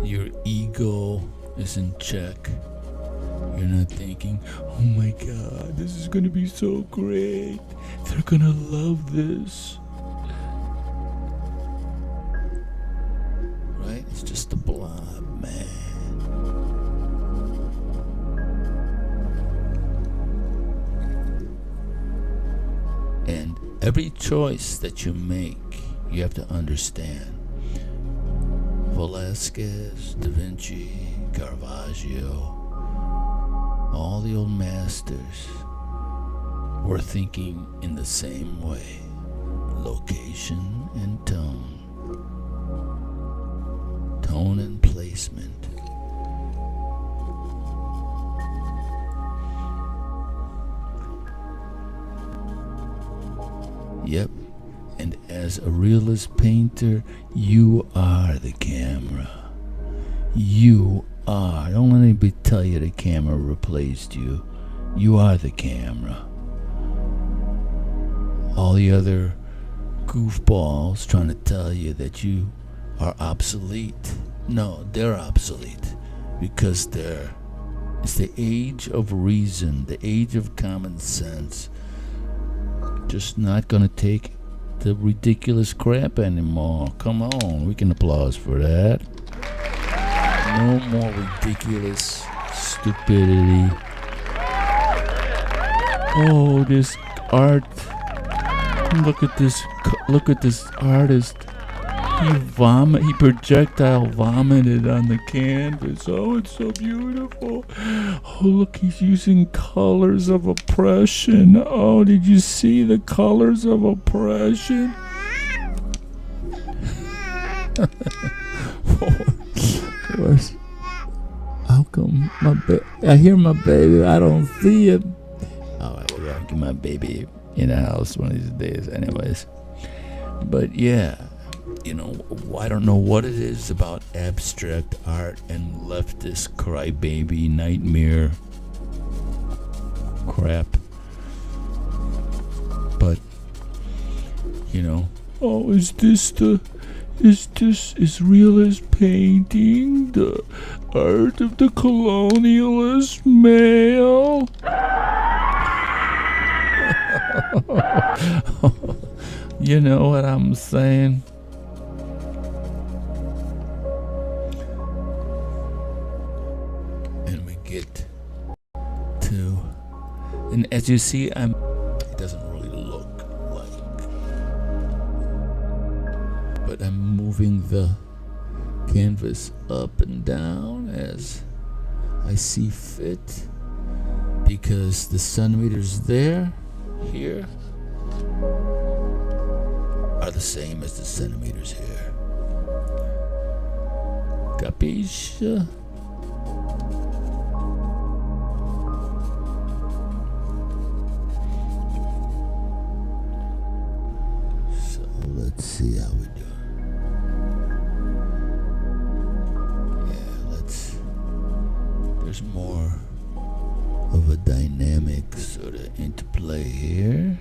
Your ego is in check. You're not thinking, oh my God, this is gonna be so great. They're gonna love this. Right? It's just a blob, man. every choice that you make, you have to understand. Velasquez, Da Vinci, Caravaggio, all the old masters were thinking in the same way. Location and tone. Tone and placement. Yep. And as a realist painter, you are the camera. You are. Don't let anybody tell you the camera replaced you. You are the camera. All the other goofballs trying to tell you that you are obsolete. No, they're obsolete because it's the age of reason, the age of common sense. Just not gonna take the ridiculous crap anymore. Come on, we can applause for that. No more ridiculous stupidity. Oh, this art. Look at this artist. He projectile vomited on the canvas. Oh, it's so beautiful. Oh, look, he's using colors of oppression. Oh, did you see the colors of oppression? How come I hear my baby, I don't see it. Alright, we gotta get my baby in the house one of these days anyways. But yeah, I don't know what it is about abstract art and leftist crybaby nightmare crap. But, oh, is realist painting the art of the colonialist male? You know what I'm saying? And we get to, and as you see, it doesn't really look like, but I'm moving the canvas up and down as I see fit, because the centimeters here are the same as the centimeters here. Capisce? So let's see how we do. Yeah, there's more of a dynamic sort of interplay here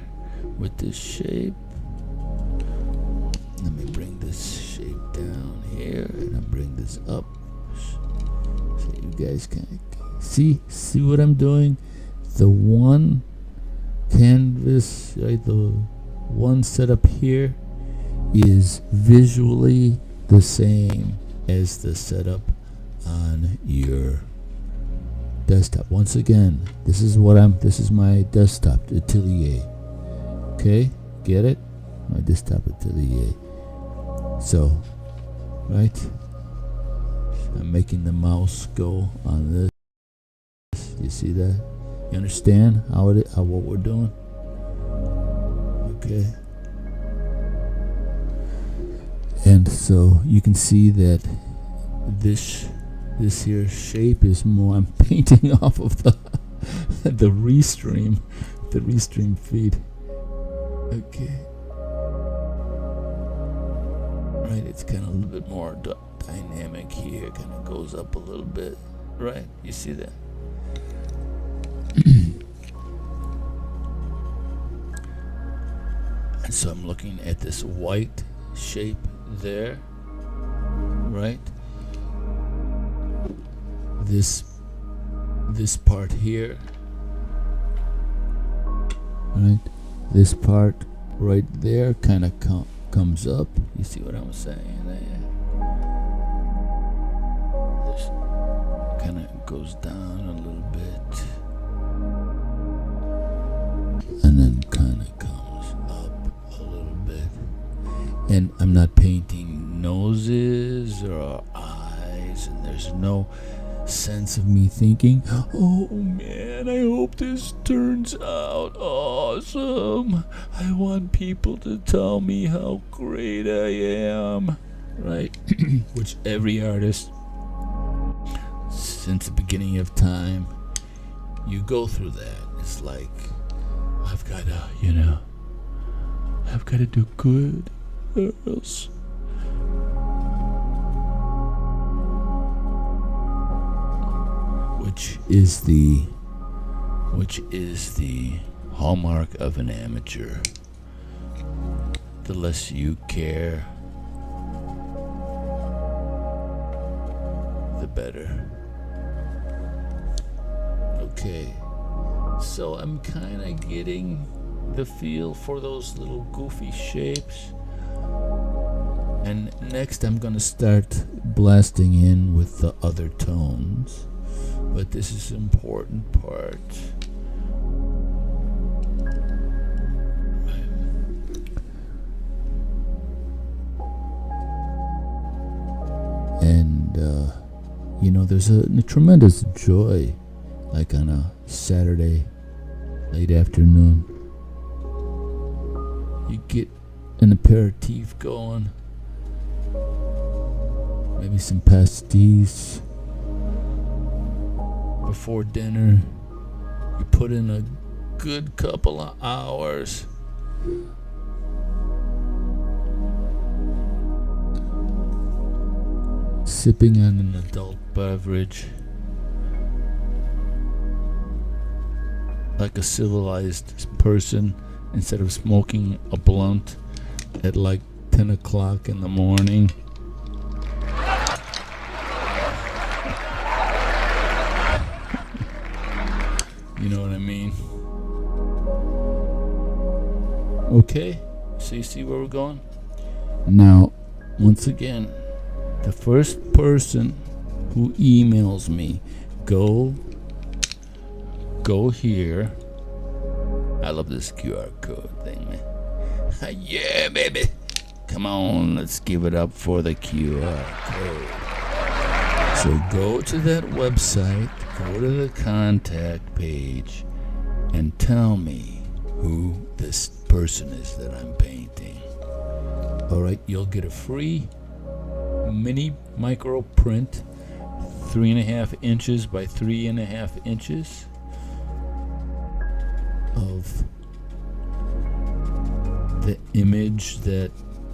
with this shape. Let me bring this shape down here and I bring this up so you guys can see what I'm doing. The one canvas, right, the one setup here is visually the same as the setup on your desktop. Once again, this is my desktop atelier. Okay, get it? My desktop atelier. So, right? I'm making the mouse go on this. You see that? You understand how what we're doing? Okay. And so you can see that this here shape is more, I'm painting off of the restream feed. Okay. Right, it's kind of a little bit more dynamic here, kind of goes up a little bit, right? You see that? And so I'm looking at this white shape there, right? This part here, right? This part right there kind of comes up. You see what I'm saying there? This kind of goes down a little bit and then kind of comes up. And I'm not painting noses or eyes, and there's no sense of me thinking, oh man, I hope this turns out awesome. I want people to tell me how great I am, right? Which every artist, since the beginning of time, you go through that. It's like, I've got to do good, or else. Which is the hallmark of an amateur. The less you care, the better. Okay, so I'm kind of getting the feel for those little goofy shapes. And next I'm gonna start blasting in with the other tones. But this is an important part. And, there's a tremendous joy, like on a Saturday late afternoon. You get an aperitif going, maybe some pasties. Before dinner, you put in a good couple of hours. Sipping on an adult beverage like a civilized person, instead of smoking a blunt at like 10 o'clock in the morning. You know what I mean? Okay, so you see where we're going? Now, once again, the first person who emails me, go here. I love this QR code thing, man. Yeah, baby. Come on, let's give it up for the QR code. So go to that website, go to the contact page, and tell me who this person is that I'm painting. Alright, you'll get a free mini micro print, 3.5 inches by 3.5 inches of the image that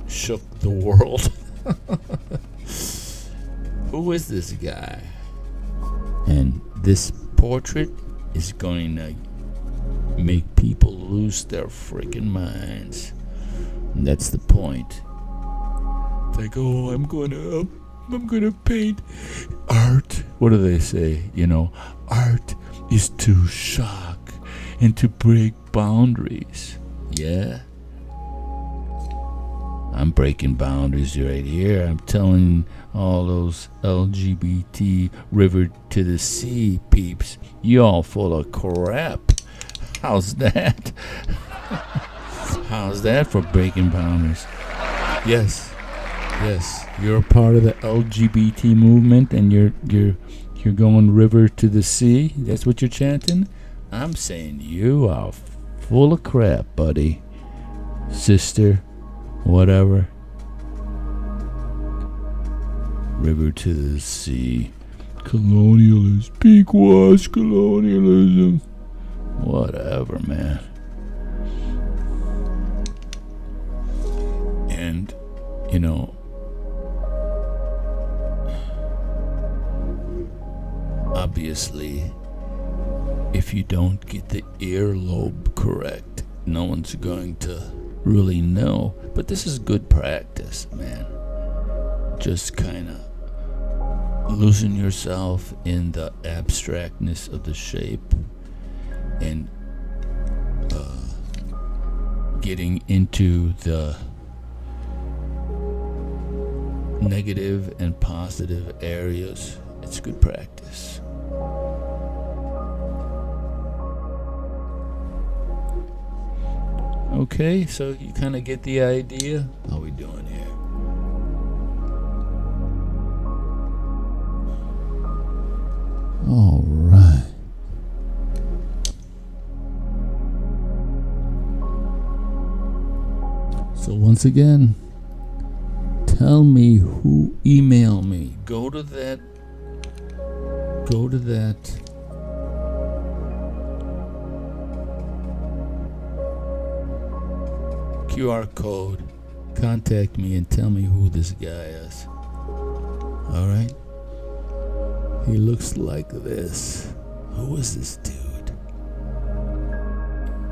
shook the world. Who is this guy? And this portrait is going to make people lose their freaking minds. And that's the point. It's like, oh, I'm gonna paint art. What do they say? Art is to shock and to break boundaries. Yeah? I'm breaking boundaries right here. I'm telling all those LGBT river to the sea peeps, you all full of crap. How's that? How's that for breaking boundaries? Yes, you're a part of the LGBT movement, and you're going river to the sea. That's what you're chanting. I'm saying you are full of crap, buddy, sister, whatever. River to the sea. Colonialism. Peakwash colonialism. Whatever, man. And, obviously, if you don't get the earlobe correct, no one's going to really know. But this is good practice, man. Just kind of loosen yourself in the abstractness of the shape and getting into the negative and positive areas. It's good practice. Okay, so you kind of get the idea. How we doing here? All right. So once again, tell me who emailed me. Go to that QR code, contact me and tell me who this guy is. All right? He looks like this. Who is this dude?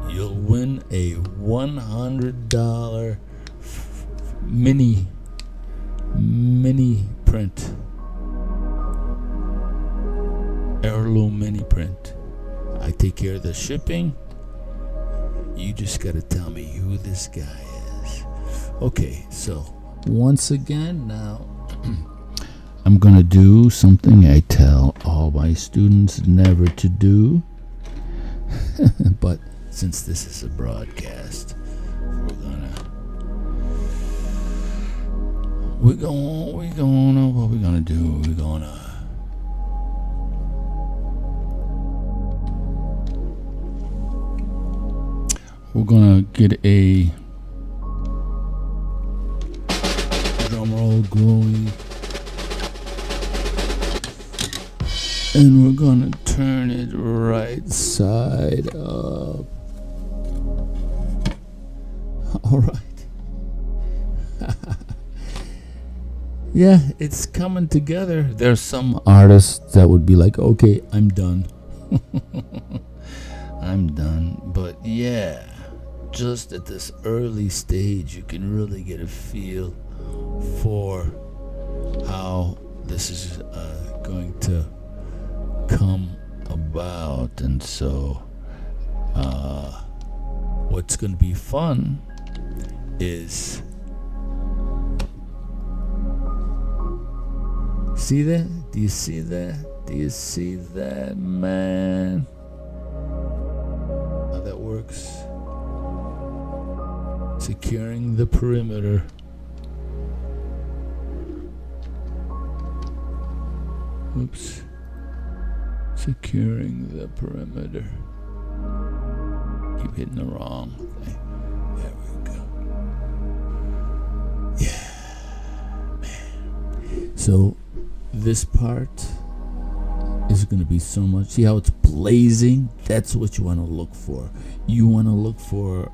You'll win a $100 mini print. Heirloom mini print. I take care of the shipping. You just gotta tell me who this guy is. Okay, so once again now I'm gonna do something I tell all my students never to do. But since this is a broadcast, we're gonna get a drum roll going, and we're gonna turn it right side up. All right. Yeah, it's coming together. There's some artists that would be like, okay, I'm done. I'm done. But yeah, just at this early stage, you can really get a feel for how this is going to come about. And so what's going to be fun is, see that? Do you see that? Do you see that, man? How that works? Securing the perimeter. Oops. Securing the perimeter. Keep hitting the wrong thing. There we go. Yeah, man. So this part is going to be so much. See how it's blazing? That's what you want to look for. You want to look for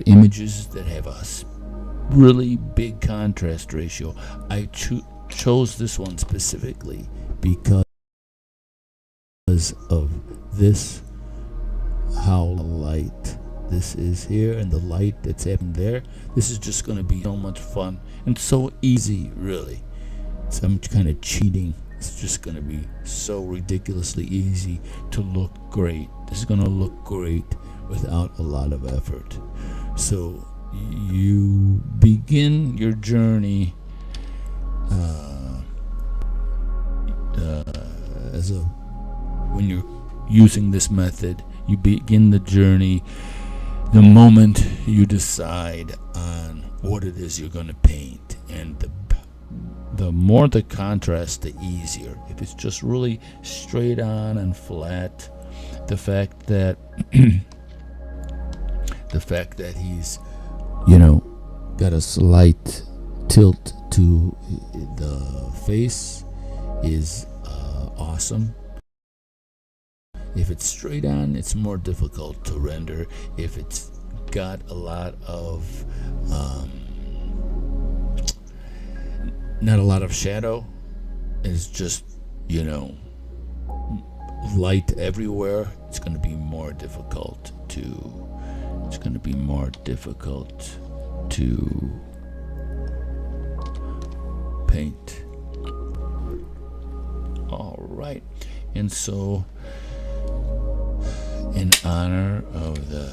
images that have a really big contrast ratio. I chose this one specifically because of this, how light this is here and the light that's happening there. This is just going to be so much fun and so easy, really. So I'm kind of cheating. It's just going to be so ridiculously easy to look great. This is going to look great without a lot of effort. So you begin your journey when you're using this method. You begin the journey the moment you decide on what it is you're going to paint, and the more the contrast, the easier. If it's just really straight on and flat, the fact that he's, got a slight tilt to the face is awesome. If it's straight on, it's more difficult to render. If it's got a lot of not a lot of shadow, it's just light everywhere, it's going to be more difficult to paint. All right, and so in honor of the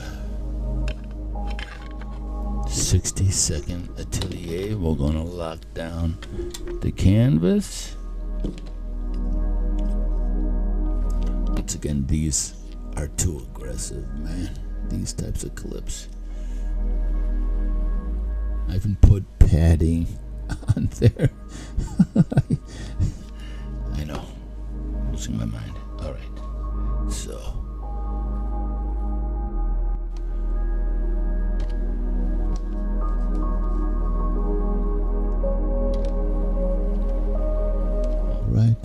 60-second atelier, we're going to lock down the canvas. Once again, these are too aggressive, man. These types of clips. I even put padding on there. I know. Losing my mind. Alright. So. Alright.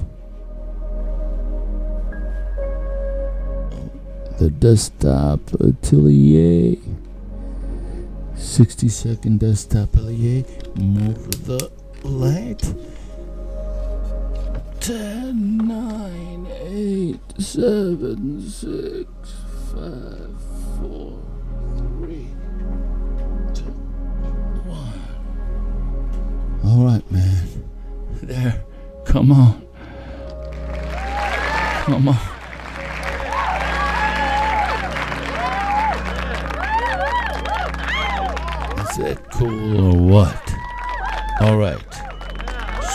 The desktop atelier. 60-second desktop atelier. Move the light. 10, 9, 8, 7, 6, 5, 4, 3, 2, 1. Alright, man. There. Come on. Come on. Is that cool or what? Alright.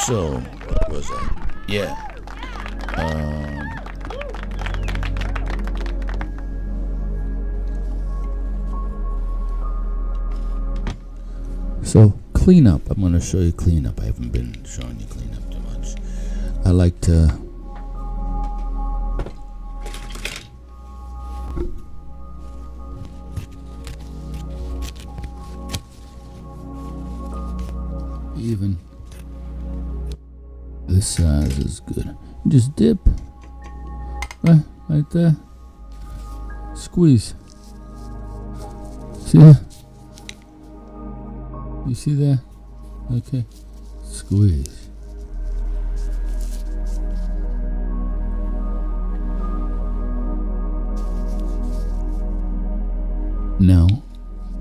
So, what was I? Yeah. So, cleanup. I'm going to show you cleanup. I haven't been showing you cleanup too much. I like to even this size is good. Just dip right there. Squeeze. See that? You see that? Okay. Squeeze. Now,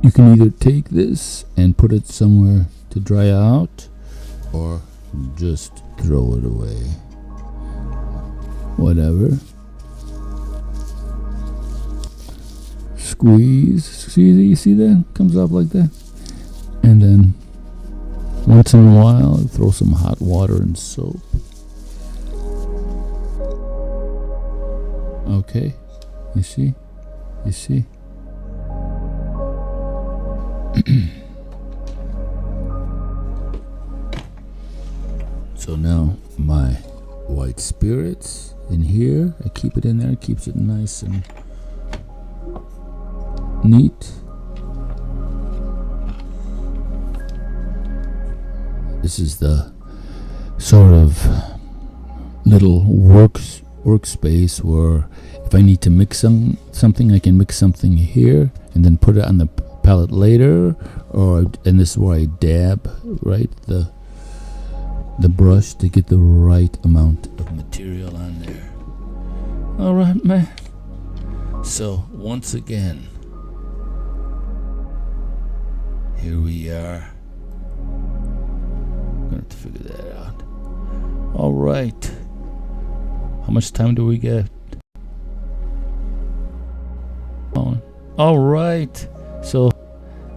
you can either take this and put it somewhere to dry out, or just throw it away. Whatever. Squeeze. See, you see that? Comes up like that. And then once in a while, throw some hot water and soap. Okay. You see? You see? So now my white spirits in here, I keep it in there, keeps it nice and neat. This is the sort of little workspace where if I need to mix something, I can mix something here and then put it on the palette later, and this is where I dab the brush to get the right amount of material on there. Alright, man. So once again, here we are. I'm gonna have to figure that out. Alright. How much time do we get? Alright. So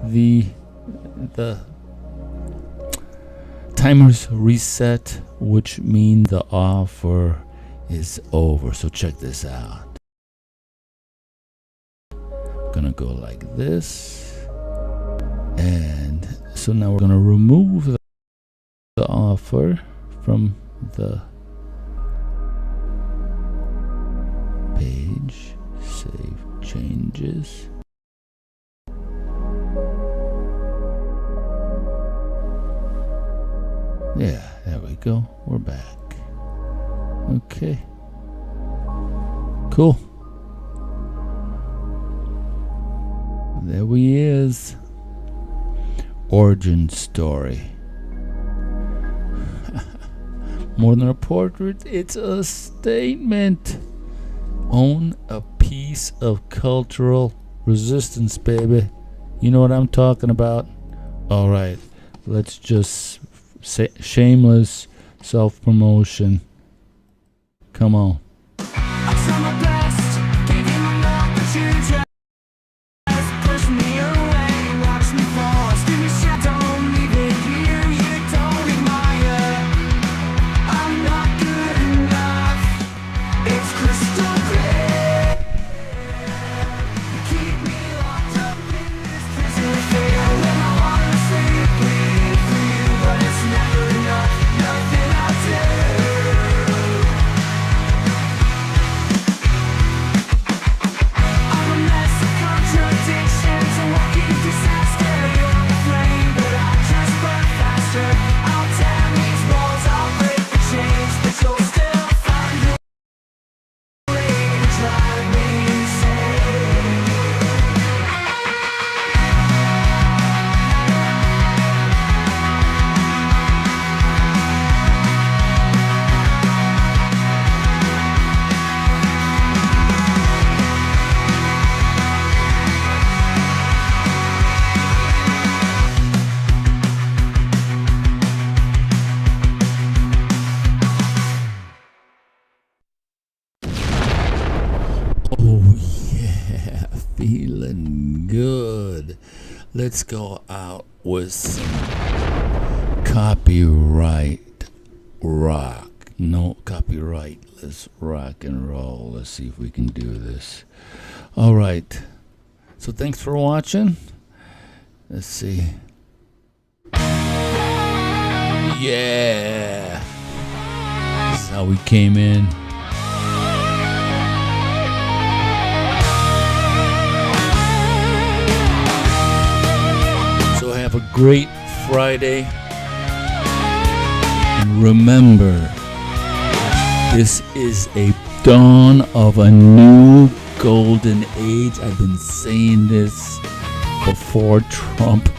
the timer's reset, which means the offer is over. So check this out. I'm gonna go like this, and so now we're gonna remove the offer from the page. Save changes. Yeah, there we go. We're back. Okay. Cool. There he is. Origin story. More than a portrait, it's a statement. Own a piece of cultural resistance, baby. You know what I'm talking about? Alright, let's just say shameless self-promotion. Come on. feeling good. Let's go out with some copyright rock. No copyright. Let's rock and roll. Let's see if we can do this. All right. So thanks for watching. Let's see. Yeah. This is how we came in. So have a great Friday. And remember, this is a dawn of a new golden age. I've been saying this before Trump.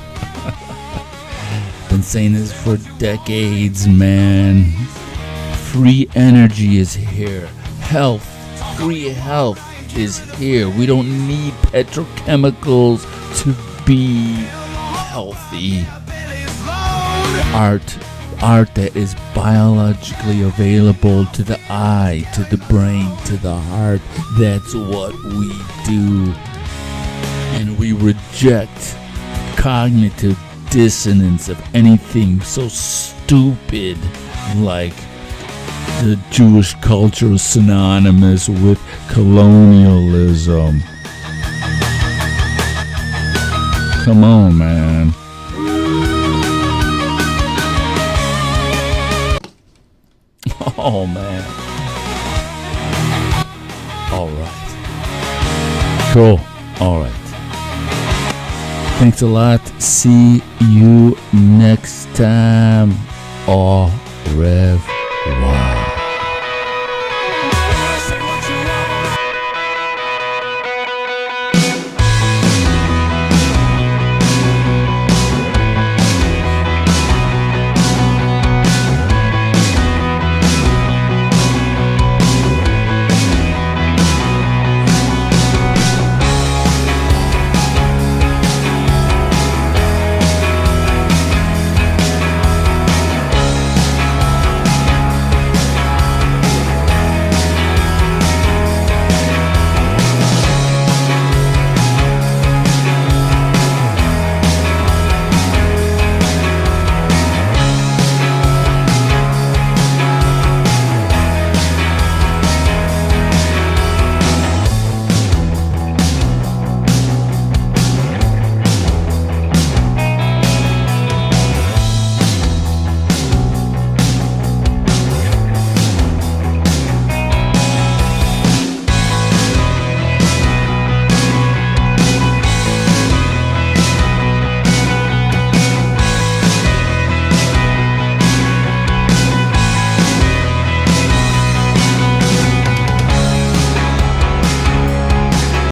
Been saying this for decades, man. Free energy is here. Health, free health is here. We don't need petrochemicals to be healthy. Art that is biologically available to the eye, to the brain, to the heart. That's what we do. And we reject cognitive dissonance of anything so stupid like the Jewish culture is synonymous with colonialism. Come on, man. Oh, man. All right. Cool. All right. Thanks a lot. See you next time. Au revoir.